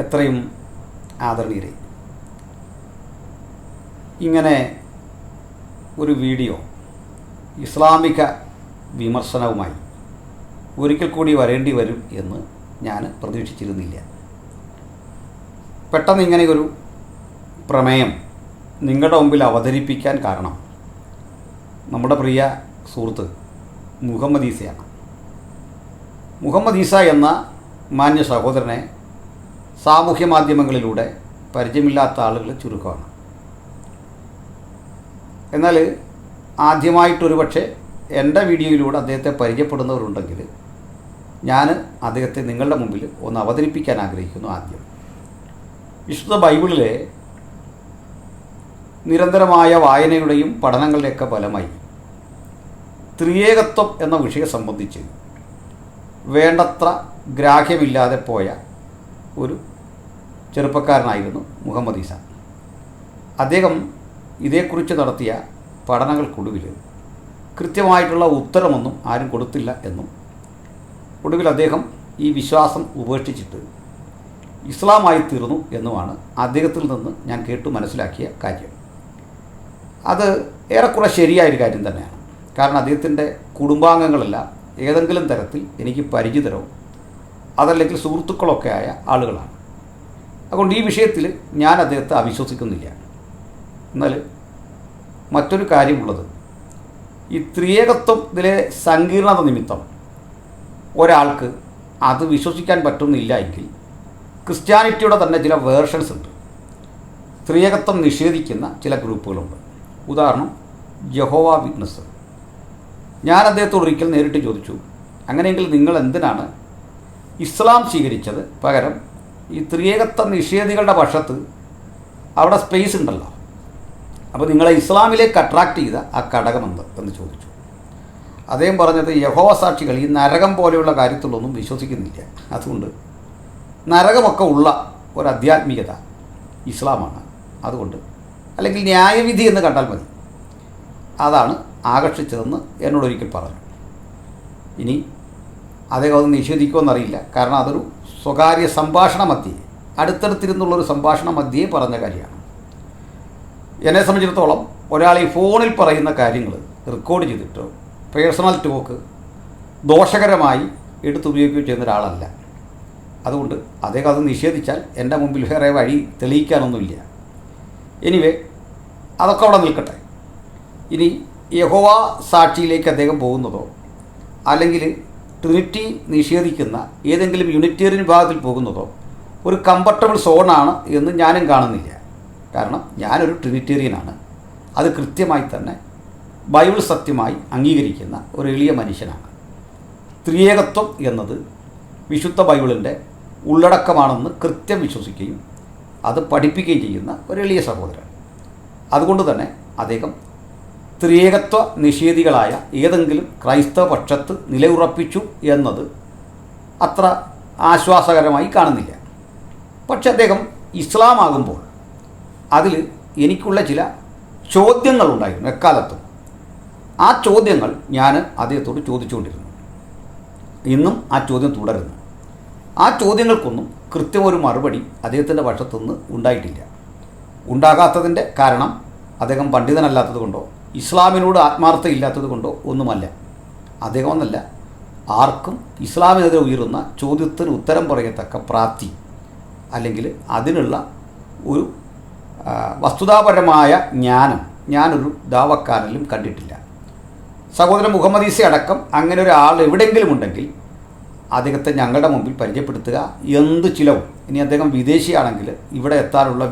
എത്രയും ആദരണീയരെ, ഇങ്ങനെ ഒരു വീഡിയോ ഇസ്ലാമിക വിമർശനവുമായി ഒരിക്കൽ കൂടി വരേണ്ടി വരും എന്ന് ഞാൻ പ്രതീക്ഷിച്ചിരുന്നില്ല. പെട്ടെന്ന് ഇങ്ങനെ ഒരു പ്രമേയം നിങ്ങളുടെ മുമ്പിൽ അവതരിപ്പിക്കാൻ കാരണം നമ്മുടെ പ്രിയ സുഹൃത്ത് മുഹമ്മദ് ഈസയാണ്. മുഹമ്മദ് ഈസ എന്ന മാന്യ സഹോദരനെ സാമൂഹ്യ മാധ്യമങ്ങളിലൂടെ പരിചയമില്ലാത്ത ആളുകൾ ചുരുക്കമാണ്. എന്നാൽ ആദ്യമായിട്ടൊരു പക്ഷേ എൻ്റെ വീഡിയോയിലൂടെ അദ്ദേഹത്തെ പരിചയപ്പെടുന്നവരുണ്ടെങ്കിൽ ഞാൻ അദ്ദേഹത്തെ നിങ്ങളുടെ മുമ്പിൽ ഒന്ന് അവതരിപ്പിക്കാൻ ആഗ്രഹിക്കുന്നു. ആദ്യം വിശുദ്ധ ബൈബിളിലെ നിരന്തരമായ വായനയുടെയും പഠനങ്ങളുടെയൊക്കെ ഫലമായി ത്രിയേകത്വം എന്ന വിഷയം സംബന്ധിച്ച് വേണ്ടത്ര ഗ്രാഹ്യമില്ലാതെ പോയ ഒരു ചെറുപ്പക്കാരനായിരുന്നു മുഹമ്മദ് ഈസ. അദ്ദേഹം ഇതേക്കുറിച്ച് നടത്തിയ പഠനങ്ങൾക്കൊടുവിൽ കൃത്യമായിട്ടുള്ള ഉത്തരമൊന്നും ആരും കൊടുത്തില്ല എന്നും ഒടുവിൽ അദ്ദേഹം ഈ വിശ്വാസം ഉപേക്ഷിച്ചിട്ട് ഇസ്ലാമായി തീർന്നു എന്നുമാണ് അദ്ദേഹത്തിൽ നിന്ന് ഞാൻ കേട്ടു മനസ്സിലാക്കിയ കാര്യം. അത് ഏറെക്കുറെ ശരിയായൊരു കാര്യം തന്നെയാണ്. കാരണം അദ്ദേഹത്തിൻ്റെ കുടുംബാംഗങ്ങളെല്ലാം ഏതെങ്കിലും തരത്തിൽ എനിക്ക് പരിചിതരോ അതല്ലെങ്കിൽ സുഹൃത്തുക്കളൊക്കെ ആയ ആളുകളാണ്. അതുകൊണ്ട് ഈ വിഷയത്തിൽ ഞാൻ അദ്ദേഹത്തെ അവിശ്വസിക്കുന്നില്ല. എന്നാൽ മറ്റൊരു കാര്യമുള്ളത്, ഈ ത്രിയേകത്വത്തിലെ സങ്കീർണത നിമിത്തം ഒരാൾക്ക് അത് വിശ്വസിക്കാൻ പറ്റുന്നില്ല എങ്കിൽ ക്രിസ്ത്യാനിറ്റിയുടെ തന്നെ ചില വേർഷൻസ് ഉണ്ട്. ത്രിയേകത്വം നിഷേധിക്കുന്ന ചില ഗ്രൂപ്പുകളുണ്ട്. ഉദാഹരണം യഹോവ വിറ്റ്നസ്. ഞാൻ അദ്ദേഹത്തോട് ഒരിക്കൽ നേരിട്ട് ചോദിച്ചു, അങ്ങനെയെങ്കിൽ നിങ്ങൾ എന്തിനാണ് ഇസ്ലാം സ്വീകരിച്ചത്? പകരം ഈ ത്രിയേകത്വ നിഷേധികളുടെ പക്ഷത്ത് അവിടെ സ്പേസ് ഉണ്ടല്ലോ, അപ്പോൾ നിങ്ങളെ ഇസ്ലാമിലേക്ക് അട്രാക്റ്റ് ചെയ്ത ആ ഘടകമെന്ത് എന്ന് ചോദിച്ചു. അദ്ദേഹം പറഞ്ഞത് യഹോവ സാക്ഷികൾ ഈ നരകം പോലെയുള്ള കാര്യത്തിലൊന്നും വിശ്വസിക്കുന്നില്ല. അതുകൊണ്ട് നരകമൊക്കെ ഉള്ള ഒരു ആധ്യാത്മികത ഇസ്ലാമാണ്. അതുകൊണ്ട് അല്ലെങ്കിൽ ന്യായവിധി എന്ന് കണ്ടാൽ മതി, അതാണ് ആകർഷിച്ചതെന്ന് എന്നോടൊരിക്കൽ പറഞ്ഞു. ഇനി അദ്ദേഹം അത് നിഷേധിക്കുമെന്നറിയില്ല. കാരണം അതൊരു സ്വകാര്യ സംഭാഷണ മധ്യേ, അടുത്തടുത്തിരുന്നുള്ളൊരു സംഭാഷണ മധ്യേ പറഞ്ഞ കാര്യമാണ്. എന്നെ സംബന്ധിച്ചിടത്തോളം ഒരാൾ ഈ ഫോണിൽ പറയുന്ന കാര്യങ്ങൾ റെക്കോർഡ് ചെയ്തിട്ടോ പേഴ്സണൽ ടോക്ക് ദോഷകരമായി എടുത്തുപയോഗിക്കുകയോ ചെയ്യുന്ന ഒരാളല്ല. അതുകൊണ്ട് അദ്ദേഹം അത് നിഷേധിച്ചാൽ എൻ്റെ മുമ്പിൽ വേറെ വഴി തെളിയിക്കാനൊന്നുമില്ല. എനിവേ, അതൊക്കെ അവിടെ നിൽക്കട്ടെ. ഇനി യഹോവ സാക്ഷിയിലേക്ക് അദ്ദേഹം പോകുന്നതോ അല്ലെങ്കിൽ ട്രിനിറ്റി നിഷേധിക്കുന്ന ഏതെങ്കിലും യൂണിറ്റേറിയൻ വിഭാഗത്തിൽ പോകുന്നതോ ഒരു കംഫർട്ടബിൾ സോണാണ് എന്ന് ഞാനും കാണുന്നില്ല. കാരണം ഞാനൊരു ട്രിനിറ്റേറിയനാണ്. അത് കൃത്യമായി തന്നെ ബൈബിൾ സത്യമായി അംഗീകരിക്കുന്ന ഒരു എളിയ മനുഷ്യനാണ്. ത്രിയേകത്വം എന്നത് വിശുദ്ധ ബൈബിളിൻ്റെ ഉള്ളടക്കമാണെന്ന് കൃത്യം വിശ്വസിക്കുകയും അത് പഠിപ്പിക്കുകയും ചെയ്യുന്ന ഒരു എളിയ സഹോദരൻ. അതുകൊണ്ട് തന്നെ അദ്ദേഹം ത്രിയേകത്വ നിഷേധികളായ ഏതെങ്കിലും ക്രൈസ്തവ പക്ഷത്ത് നിലയുറപ്പിച്ചു എന്നത് അത്ര ആശ്വാസകരമായി കാണുന്നില്ല. പക്ഷെ അദ്ദേഹം ഇസ്ലാം ആകുമ്പോൾ അതിൽ എനിക്കുള്ള ചില ചോദ്യങ്ങളുണ്ടായിരുന്നു എക്കാലത്തും. ആ ചോദ്യങ്ങൾ ഞാൻ അദ്ദേഹത്തോട് ചോദിച്ചുകൊണ്ടിരുന്നു. ഇന്നും ആ ചോദ്യം തുടരുന്നു. ആ ചോദ്യങ്ങൾക്കൊന്നും കൃത്യമൊരു മറുപടി അദ്ദേഹത്തിൻ്റെ പക്ഷത്തുനിന്ന് ഉണ്ടായിട്ടില്ല. ഉണ്ടാകാത്തതിൻ്റെ കാരണം അദ്ദേഹം പണ്ഡിതനല്ലാത്തത് കൊണ്ടോ ഇസ്ലാമിനോട് ആത്മാർത്ഥയില്ലാത്തത് കൊണ്ടോ ഒന്നുമല്ല. അദ്ദേഹം എന്നല്ല, ആർക്കും ഇസ്ലാമിനെതിരെ ഉയരുന്ന ചോദ്യത്തിന് ഉത്തരം പറയത്തക്ക പ്രാപ്തി അല്ലെങ്കിൽ അതിനുള്ള ഒരു വസ്തുതാപരമായ ജ്ഞാനം ഞാനൊരു ദാവക്കാരനിലും കണ്ടിട്ടില്ല. സഹോദരൻ മുഹമ്മദ് ഈസ അടക്കം അങ്ങനെ ഒരാൾ എവിടെയെങ്കിലും ഉണ്ടെങ്കിൽ അദ്ദേഹത്തെ ഞങ്ങളുടെ മുമ്പിൽ പരിചയപ്പെടുത്തുക. എന്ത് ചിലവും, ഇനി അദ്ദേഹം വിദേശിയാണെങ്കിൽ ഇവിടെ എത്താനുള്ള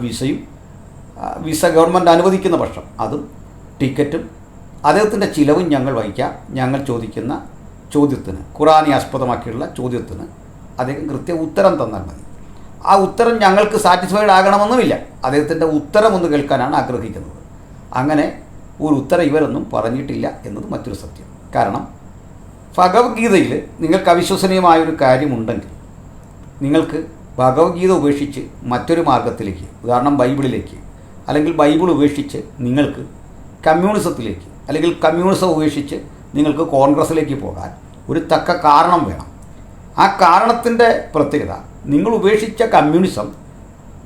വിസ ഗവൺമെൻറ് അനുവദിക്കുന്ന പക്ഷം അതും ടിക്കറ്റും അദ്ദേഹത്തിൻ്റെ ചിലവും ഞങ്ങൾ വഹിക്കാം. ഞങ്ങൾ ചോദിക്കുന്ന ചോദ്യത്തിന്, ഖുറാനെ ആസ്പദമാക്കിയുള്ള ചോദ്യത്തിന് അദ്ദേഹം കൃത്യ ഉത്തരം തന്നാൽ മതി. ആ ഉത്തരം ഞങ്ങൾക്ക് സാറ്റിസ്ഫൈഡ് ആകണമെന്നുമില്ല. അദ്ദേഹത്തിൻ്റെ ഉത്തരം ഒന്ന് കേൾക്കാനാണ് ആഗ്രഹിക്കുന്നത്. അങ്ങനെ ഒരു ഉത്തരം ഇവരൊന്നും പറഞ്ഞിട്ടില്ല എന്നത് മറ്റൊരു സത്യം. കാരണം ഭഗവത്ഗീതയിൽ നിങ്ങൾക്ക് അവിശ്വസനീയമായൊരു കാര്യമുണ്ടെങ്കിൽ നിങ്ങൾക്ക് ഭഗവത്ഗീത ഉപേക്ഷിച്ച് മറ്റൊരു മാർഗത്തിലേക്ക്, ഉദാഹരണം ബൈബിളിലേക്ക്, അല്ലെങ്കിൽ ബൈബിൾ ഉപേക്ഷിച്ച് നിങ്ങൾക്ക് കമ്മ്യൂണിസത്തിലേക്ക്, അല്ലെങ്കിൽ കമ്മ്യൂണിസം ഉപേക്ഷിച്ച് നിങ്ങൾക്ക് കോൺഗ്രസ്സിലേക്ക് പോകാൻ ഒരു തക്ക കാരണം വേണം. ആ കാരണത്തിൻ്റെ പ്രത്യേകത നിങ്ങൾ ഉപേക്ഷിച്ച കമ്മ്യൂണിസം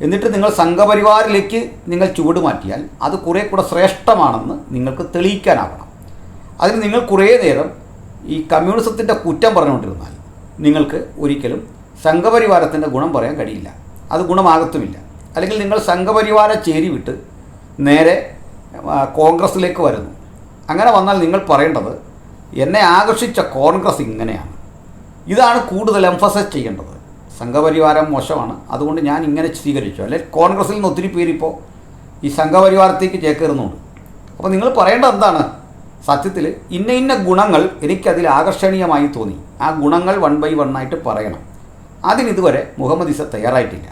എന്നിട്ട് നിങ്ങൾ സംഘപരിവാറിലേക്ക് നിങ്ങൾ ചുവട് മാറ്റിയാൽ അത് കുറേ കൂടെ ശ്രേഷ്ഠമാണെന്ന് നിങ്ങൾക്ക് തെളിയിക്കാനാവണം. അതിന് നിങ്ങൾ കുറേ നേരം ഈ കമ്മ്യൂണിസത്തിൻ്റെ കുറ്റം പറഞ്ഞുകൊണ്ടിരുന്നാൽ നിങ്ങൾക്ക് ഒരിക്കലും സംഘപരിവാരത്തിൻ്റെ ഗുണം പറയാൻ കഴിയില്ല, അത് ഗുണമാകത്തുമില്ല. അല്ലെങ്കിൽ നിങ്ങൾ സംഘപരിവാര ചേരി വിട്ട് നേരെ കോൺഗ്രസ്സിലേക്ക് വരുന്നു. അങ്ങനെ വന്നാൽ നിങ്ങൾ പറയേണ്ടത് എന്നെ ആകർഷിച്ച കോൺഗ്രസ് ഇങ്ങനെയാണ്, ഇതാണ് കൂടുതൽ എംഫസൈസ് ചെയ്യേണ്ടത്. സംഘപരിവാരം മോശമാണ്, അതുകൊണ്ട് ഞാൻ ഇങ്ങനെ സ്വീകരിച്ചു. അല്ലെ കോൺഗ്രസ്സിൽ നിന്ന് ഒത്തിരി പേരിപ്പോൾ ഈ സംഘപരിവാരത്തേക്ക് ചേക്കേറുന്നുണ്ട്. അപ്പോൾ നിങ്ങൾ പറയേണ്ടത് എന്താണ്? സത്യത്തിൽ ഇന്ന ഇന്ന ഗുണങ്ങൾ എനിക്കതിൽ ആകർഷണീയമായി തോന്നി, ആ ഗുണങ്ങൾ 1 by 1 ആയിട്ട് പറയണം. അതിനിതുവരെ മുഹമ്മദ് ഈസ തയ്യാറായിട്ടില്ല.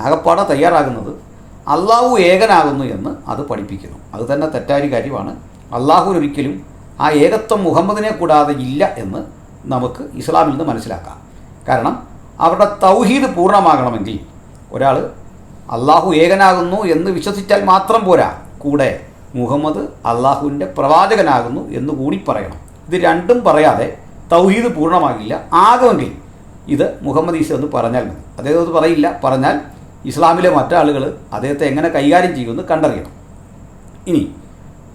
ആകപ്പാടെ തയ്യാറാകുന്നത് അള്ളാഹു ഏകനാകുന്നു എന്ന് അത് പഠിപ്പിക്കുന്നു. അത് തന്നെ തെറ്റായ കാര്യമാണ്. അള്ളാഹുവിനൊരിക്കലും ആ ഏകത്വം മുഹമ്മദിനെ കൂടാതെ ഇല്ല എന്ന് നമുക്ക് ഇസ്ലാമിൽ നിന്ന് മനസ്സിലാക്കാം. കാരണം അവരുടെ തൗഹീദ് പൂർണ്ണമാകണമെങ്കിൽ ഒരാൾ അള്ളാഹു ഏകനാകുന്നു എന്ന് വിശ്വസിച്ചാൽ മാത്രം പോരാ, കൂടെ മുഹമ്മദ് അള്ളാഹുവിൻ്റെ പ്രവാചകനാകുന്നു എന്ന് കൂടി പറയണം. ഇത് രണ്ടും പറയാതെ തൗഹീദ് പൂർണ്ണമാകില്ല. ആകുമെങ്കിൽ ഇത് മുഹമ്മദ് ഈസ എന്ന് പറഞ്ഞാൽ മതി. അദ്ദേഹം അത് പറയില്ല. പറഞ്ഞാൽ ഇസ്ലാമിലെ മറ്റാളുകൾ അദ്ദേഹത്തെ എങ്ങനെ കൈകാര്യം ചെയ്യുമെന്ന് കണ്ടറിയണം. ഇനി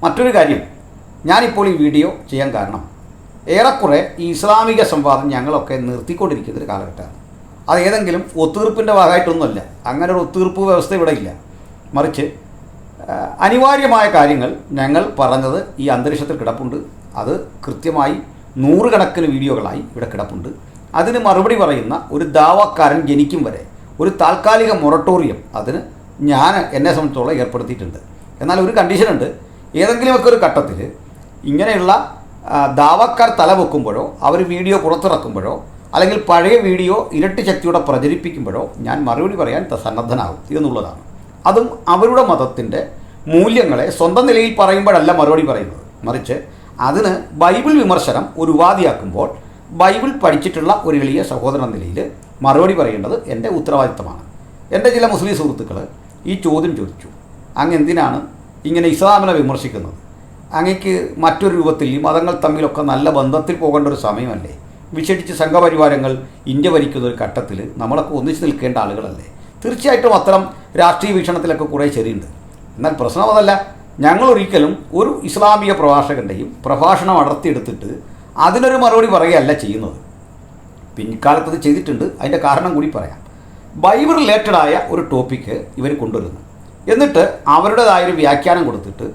മറ്റൊരു കാര്യം, ഞാനിപ്പോൾ ഈ വീഡിയോ ചെയ്യാൻ കാരണം ഏറെക്കുറെ ഈ ഇസ്ലാമിക സംവാദം ഞങ്ങളൊക്കെ നിർത്തിക്കൊണ്ടിരിക്കുന്നൊരു കാലഘട്ടമാണ്. അത് ഏതെങ്കിലും ഒത്തീർപ്പിൻ്റെ ഭാഗമായിട്ടൊന്നുമല്ല. അങ്ങനെ ഒരു ഒത്തീർപ്പ് വ്യവസ്ഥ ഇവിടെ ഇല്ല. മറിച്ച് അനിവാര്യമായ കാര്യങ്ങൾ ഞങ്ങൾ പറഞ്ഞത് ഈ അന്തരീക്ഷത്തിൽ കിടപ്പുണ്ട്. അത് കൃത്യമായി 100 കണക്കിന് വീഡിയോകളായി ഇവിടെ കിടപ്പുണ്ട്. അതിന് മറുപടി പറയുന്ന ഒരു ദാവാക്കാരൻ ജനിക്കും വരെ ഒരു താൽക്കാലിക മൊറട്ടോറിയം അതിന് എന്നെ സംബന്ധിച്ചോളം ഏർപ്പെടുത്തിയിട്ടുണ്ട്. എന്നാൽ ഒരു കണ്ടീഷനുണ്ട്. ഏതെങ്കിലുമൊക്കെ ഒരു ഘട്ടത്തിൽ ഇങ്ങനെയുള്ള ദാവാക്കാർ തലവെക്കുമ്പോഴോ അവർ വീഡിയോ പുറത്തിറക്കുമ്പോഴോ അല്ലെങ്കിൽ പഴയ വീഡിയോ ഇരട്ടി ശക്തിയോടെ പ്രചരിപ്പിക്കുമ്പോഴോ ഞാൻ മറുപടി പറയാൻ സന്നദ്ധനാകും എന്നുള്ളതാണ്. അതും അവരുടെ മതത്തിൻ്റെ മൂല്യങ്ങളെ സ്വന്തം നിലയിൽ പറയുമ്പോഴല്ല മറുപടി പറയുന്നത്. മറിച്ച് അതിന് ബൈബിൾ വിമർശനം ഒരു ഉപാധിയാക്കുമ്പോൾ ബൈബിൾ പഠിച്ചിട്ടുള്ള ഒരു എളിയ സഹോദരൻ എന്ന നിലയിൽ മറുപടി പറയേണ്ടത് എൻ്റെ ഉത്തരവാദിത്തമാണ്. എൻ്റെ ചില മുസ്ലിം സുഹൃത്തുക്കൾ ഈ ചോദ്യം ചോദിച്ചു, അങ്ങ് എന്തിനാണ് ഇങ്ങനെ ഇസ്ലാമിനെ വിമർശിക്കുന്നത്? അങ്ങക്ക് മറ്റൊരു രൂപത്തിൽ ഈ മതങ്ങൾ തമ്മിലൊക്കെ നല്ല ബന്ധത്തിൽ പോകേണ്ട ഒരു സമയമല്ലേ? വിശേഷിച്ച് സംഘപരിവാരങ്ങൾ ഇന്ത്യ ഭരിക്കുന്ന ഒരു ഘട്ടത്തിൽ നമ്മളൊക്കെ ഒന്നിച്ച് നിൽക്കേണ്ട ആളുകളല്ലേ? തീർച്ചയായിട്ടും അത്തരം രാഷ്ട്രീയ വീക്ഷണത്തിലൊക്കെ കുറേ ശരിയുണ്ട്. എന്നാൽ പ്രശ്നം അതല്ല. ഞങ്ങളൊരിക്കലും ഒരു ഇസ്ലാമിക പ്രഭാഷകൻ്റെയും പ്രഭാഷണം അടർത്തിയെടുത്തിട്ട് അതിനൊരു മറുപടി പറയുകയല്ല ചെയ്യുന്നത്. പിൻകാലത്ത് ചെയ്തിട്ടുണ്ട്. അതിൻ്റെ കാരണം കൂടി പറയാം. ബൈബിൾ റിലേറ്റഡായ ഒരു ടോപ്പിക്ക് ഇവർ കൊണ്ടുവരുന്നു. എന്നിട്ട് അവരുടേതായൊരു വ്യാഖ്യാനം കൊടുത്തിട്ട്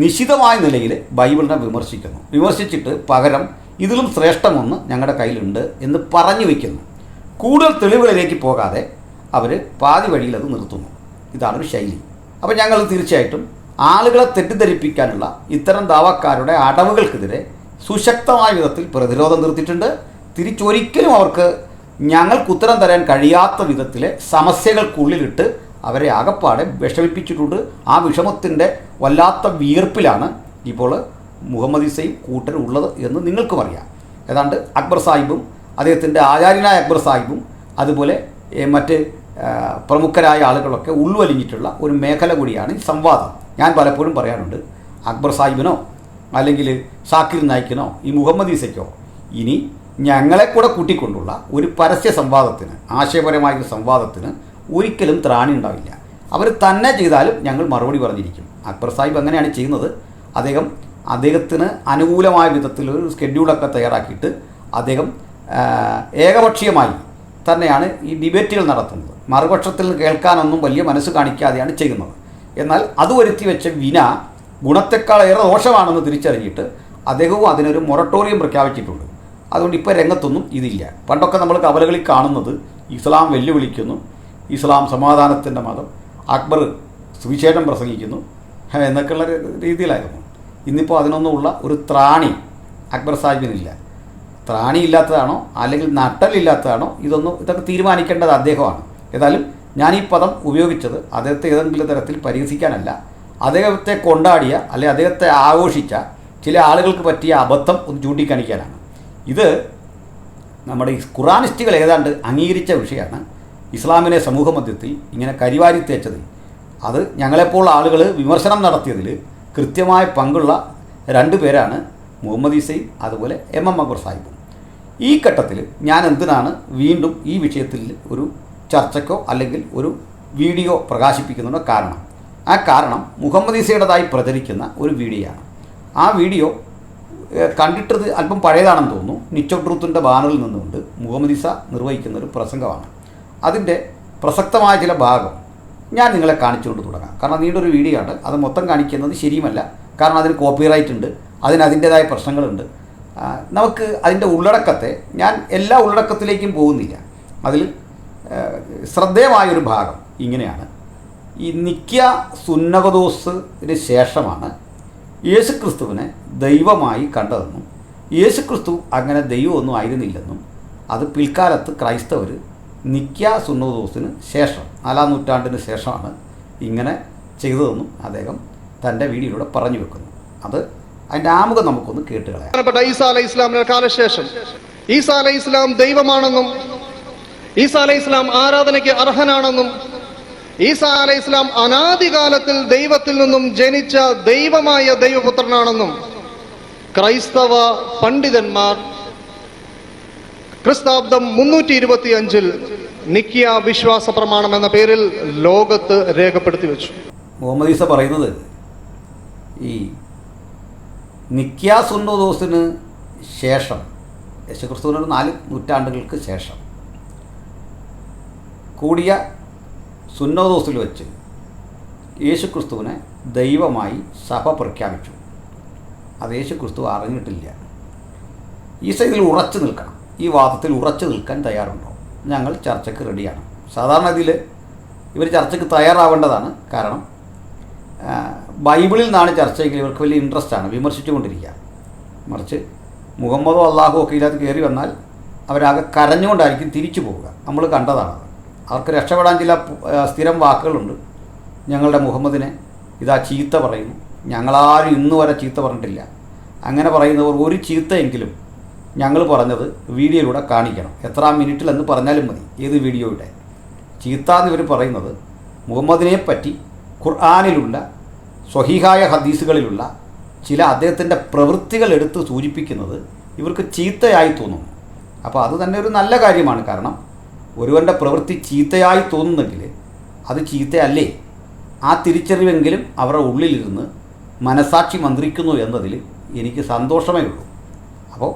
നിശിതമായ നിലയിൽ ബൈബിളിനെ വിമർശിച്ചിട്ട് പകരം ഇതിലും ശ്രേഷ്ഠമൊന്ന് ഞങ്ങളുടെ കയ്യിലുണ്ട് എന്ന് പറഞ്ഞു വയ്ക്കുന്നു. കൂടുതൽ തെളിവുകളിലേക്ക് പോകാതെ അവർ പാതി വഴിയിൽ അത് നിർത്തുന്നു. ഇതാണൊരു ശൈലി. അപ്പോൾ ഞങ്ങൾ തീർച്ചയായിട്ടും ആളുകളെ തെറ്റിദ്ധരിപ്പിക്കാനുള്ള ഇത്തരം ദാവാക്കാരുടെ അടവുകൾക്കെതിരെ സുശക്തമായ വിധത്തിൽ പ്രതിരോധം നിർത്തിയിട്ടുണ്ട്. തിരിച്ചൊരിക്കലും അവർക്ക് ഞങ്ങൾക്ക് ഉത്തരം തരാൻ കഴിയാത്ത വിധത്തിലെ സമസ്യകൾക്കുള്ളിലിട്ട് അവരെ ആകപ്പാടെ വിഷമിപ്പിച്ചിട്ടുണ്ട്. ആ വിഷമത്തിൻ്റെ വല്ലാത്ത വിയർപ്പിലാണ് ഇപ്പോൾ മുഹമ്മദ് ഈസയും കൂട്ടരും ഉള്ളത് എന്ന് നിങ്ങൾക്കും അറിയാം. ഏതാണ്ട് അക്ബർ സാഹിബും അദ്ദേഹത്തിൻ്റെ ആചാര്യനായ അക്ബർ സാഹിബും അതുപോലെ മറ്റ് പ്രമുഖരായ ആളുകളൊക്കെ ഉൾവലിഞ്ഞിട്ടുള്ള ഒരു മേഖല കൂടിയാണ് ഈ സംവാദം. ഞാൻ പലപ്പോഴും പറയാറുണ്ട്, അക്ബർ സാഹിബിനോ അല്ലെങ്കിൽ സാക്കിർ നായിക്കിനോ ഈ മുഹമ്മദ് ഈസയ്ക്കോ ഇനി ഞങ്ങളെ കൂടെ കൂട്ടിക്കൊണ്ടുള്ള ഒരു പരസ്യ സംവാദത്തിന്, ആശയപരമായൊരു സംവാദത്തിന് ഒരിക്കലും ത്രാണി ഉണ്ടാവില്ല. അവർ തന്നെ ചെയ്താലും ഞങ്ങൾ മറുപടി പറഞ്ഞിരിക്കും. അക്ബർ സാഹിബ് അങ്ങനെയാണ് ചെയ്യുന്നത്. അദ്ദേഹത്തിന് അനുകൂലമായ വിധത്തിലൊരു സ്കെഡ്യൂളൊക്കെ തയ്യാറാക്കിയിട്ട് അദ്ദേഹം ഏകപക്ഷീയമായി തന്നെയാണ് ഈ ഡിബേറ്റുകൾ നടത്തുന്നത്. മറുപക്ഷത്തിൽ കേൾക്കാനൊന്നും വലിയ മനസ്സ് കാണിക്കാതെയാണ് ചെയ്യുന്നത്. എന്നാൽ അത് വരുത്തി വെച്ച വിന ഗുണത്തെക്കാളേറെ ദോഷമാണെന്ന് തിരിച്ചറിഞ്ഞിട്ട് അദ്ദേഹവും അതിനൊരു മൊറട്ടോറിയം പ്രഖ്യാപിച്ചിട്ടുണ്ട്. അതുകൊണ്ട് ഇപ്പോൾ രംഗത്തൊന്നും ഇതില്ല. പണ്ടൊക്കെ നമ്മൾ കവലകളിൽ കാണുന്നത് ഇസ്ലാം വെല്ലുവിളിക്കുന്നു, ഇസ്ലാം സമാധാനത്തിൻ്റെ മതം, അക്ബർ സുവിശേഷം പ്രസംഗിക്കുന്നു എന്നൊക്കെയുള്ള രീതിയിലായിരുന്നു. ഇന്നിപ്പോൾ അതിനൊന്നുമുള്ള ഒരു ത്രാണി അക്ബർ സാഹിബിനില്ല. ത്രാണി ഇല്ലാത്തതാണോ അല്ലെങ്കിൽ നട്ടലില്ലാത്തതാണോ ഇതൊക്കെ തീരുമാനിക്കേണ്ടത് അദ്ദേഹമാണ്. ഏതായാലും ഞാൻ ഈ പദം ഉപയോഗിച്ചത് അദ്ദേഹത്തെ ഏതെങ്കിലും തരത്തിൽ പരിഹസിക്കാനല്ല, അദ്ദേഹത്തെ കൊണ്ടാടിയ അല്ലെങ്കിൽ അദ്ദേഹത്തെ ആഘോഷിച്ച ചില ആളുകൾക്ക് പറ്റിയ അബദ്ധം ഒന്ന് ചൂണ്ടിക്കാണിക്കാനാണ്. ഇത് നമ്മുടെ ഖുറാനിസ്റ്റുകൾ ഏതാണ്ട് അംഗീകരിച്ച വിഷയമാണ്. ഇസ്ലാമിനെ സമൂഹ മധ്യത്തിൽ ഇങ്ങനെ കരിവാരി തേച്ചതിൽ അത് ഞങ്ങളെപ്പോൾ ആളുകൾ വിമർശനം നടത്തിയതിൽ കൃത്യമായ പങ്കുള്ള 2 പേരാണ് മുഹമ്മദ് ഈസയും അതുപോലെ എം അക്ബർ സാഹിബും. ഈ ഘട്ടത്തിൽ ഞാൻ എന്തിനാണ് വീണ്ടും ഈ വിഷയത്തിൽ ഒരു ചർച്ചയ്ക്കോ അല്ലെങ്കിൽ ഒരു വീഡിയോ പ്രകാശിപ്പിക്കുന്നതിനോ കാരണം? ആ കാരണം മുഹമ്മദ് ഈസയുടേതായി പ്രചരിക്കുന്ന ഒരു വീഡിയോ ആണ്. ആ വീഡിയോ കണ്ടിട്ടത് അല്പം പഴയതാണെന്ന് തോന്നുന്നു. നിച്ച് ഓഫ് ട്രൂത്തിൻ്റെ ബാനറിൽ നിന്നുകൊണ്ട് മുഹമ്മദ് ഈസ നിർവഹിക്കുന്ന ഒരു പ്രസംഗമാണ്. അതിൻ്റെ പ്രസക്തമായ ചില ഭാഗം ഞാൻ നിങ്ങളെ കാണിച്ചുകൊണ്ട് തുടങ്ങാം. കാരണം നീണ്ടൊരു വീഡിയോ ആണ്, അത് മൊത്തം കാണിക്കുന്നത് ശരിയുമല്ല. കാരണം അതിന് കോപ്പിറൈറ്റ് ഉണ്ട്, അതിൻ്റേതായ പ്രശ്നങ്ങളുണ്ട്. നമുക്ക് അതിൻ്റെ ഉള്ളടക്കത്തെ ഞാൻ എല്ലാ ഉള്ളടക്കത്തിലേക്കും പോകുന്നില്ല. അതിൽ ശ്രദ്ധേയമായൊരു ഭാഗം ഇങ്ങനെയാണ്: ഈ നിക്യ സുന്നകദോസിന് ശേഷമാണ് യേശുക്രിസ്തുവിനെ ദൈവമായി കണ്ടതെന്നും യേശുക്രിസ്തു അങ്ങനെ ദൈവമൊന്നും ആയിരുന്നില്ലെന്നും അത് പിൽക്കാലത്ത് ക്രൈസ്തവർ നിക്യ സുന്നകദോസിന് ശേഷം 4-ാം നൂറ്റാണ്ടിന് ശേഷമാണ് ഇങ്ങനെ ചെയ്തതെന്നും അദ്ദേഹം തൻ്റെ വീഡിയോയിലൂടെ പറഞ്ഞു വെക്കുന്നു. അത് അതിൻ്റെ ആമുഖം നമുക്കൊന്ന് കേട്ടുകളയാം. ഈസാ അലൈഹി ഇസ്ലാമിന്റെ കാലശേഷം ഈസാ അലൈഹി ഇസ്ലാം ദൈവമാണെന്നും ഈസാ അലൈഹി ഇസ്ലാം ആരാധനയ്ക്ക് അർഹനാണെന്നും ഈസാ അലൈഹി ഇസ്ലാം അനാദികാലത്തിൽ ദൈവത്തിൽ നിന്നും ജനിച്ച ദൈവമായ ദൈവപുത്രനാണെന്നും ക്രൈസ്തവ പണ്ഡിതന്മാർ ക്രിസ്താബ്ദം 325 നിക്യ വിശ്വാസ പ്രമാണം എന്ന പേരിൽ ലോകത്ത് രേഖപ്പെടുത്തി വെച്ചു. മുഹമ്മദ് ഈസ പറയുന്നത് ഈ നിക്യ സുന്നകദോസിന് ശേഷം, യേശുക്രിസ്തുവിനൊരു 4 നൂറ്റാണ്ടുകൾക്ക് ശേഷം കൂടിയ സുന്നകദോസിൽ വെച്ച് യേശുക്രിസ്തുവിനെ ദൈവമായി സഭ പ്രഖ്യാപിച്ചു. അത് യേശുക്രിസ്തു അറിഞ്ഞിട്ടില്ല. ഈസ ഇതിൽ ഉറച്ചു നിൽക്കണം, ഈ വാദത്തിൽ ഉറച്ചു നിൽക്കാൻ തയ്യാറുണ്ടോ? ഞങ്ങൾ ചർച്ചയ്ക്ക് റെഡിയാണ്. സാധാരണ ഇതിൽ ഇവർ ചർച്ചയ്ക്ക് തയ്യാറാവേണ്ടതാണ്. കാരണം ബൈബിളിൽ നിന്നാണ് ചർച്ചയെങ്കിൽ ഇവർക്ക് വലിയ ഇൻട്രസ്റ്റാണ്, വിമർശിച്ചുകൊണ്ടിരിക്കുക. മറിച്ച് മുഹമ്മദോ അള്ളാഹു ഒക്കെ ഇതിനകത്ത് കയറി വന്നാൽ അവരാകെ കരഞ്ഞുകൊണ്ടായിരിക്കും തിരിച്ചു പോവുക. നമ്മൾ കണ്ടതാണത്. അവർക്ക് രക്ഷപ്പെടാൻ ചില സ്ഥിരം വാക്കുകളുണ്ട്. ഞങ്ങളുടെ മുഹമ്മദിനെ ഇതാ ചീത്ത പറയുന്നു, ഞങ്ങളാരും ഇന്നു വരെ ചീത്ത പറഞ്ഞിട്ടില്ല. അങ്ങനെ പറയുന്നവർ ഒരു ചീത്തയെങ്കിലും ഞങ്ങൾ പറഞ്ഞത് വീഡിയോയിലൂടെ കാണിക്കണം. എത്രാം മിനിറ്റിലെന്ന് പറഞ്ഞാലും മതി, ഏത് വീഡിയോയുടെ. ചീത്ത എന്നിവർ പറയുന്നത് മുഹമ്മദിനെ പറ്റി ഖുർആനിലുള്ള സ്വഹീഹായ ഹദീസുകളിലുള്ള ചില അദ്ദേഹത്തിൻ്റെ പ്രവൃത്തികൾ എടുത്ത് സൂചിപ്പിക്കുന്നത് ഇവർക്ക് ചീത്തയായി തോന്നുന്നു. അപ്പോൾ അത് തന്നെ ഒരു നല്ല കാര്യമാണ്. കാരണം ഒരുവൻ്റെ പ്രവൃത്തി ചീത്തയായി തോന്നുന്നെങ്കിൽ അത് ചീത്തയല്ലേ? ആ തിരിച്ചറിവെങ്കിലും അവരുടെ ഉള്ളിലിരുന്ന് മനസാക്ഷി മന്ത്രിക്കുന്നു എന്നതിൽ എനിക്ക് സന്തോഷമേ ഉള്ളൂ. അപ്പോൾ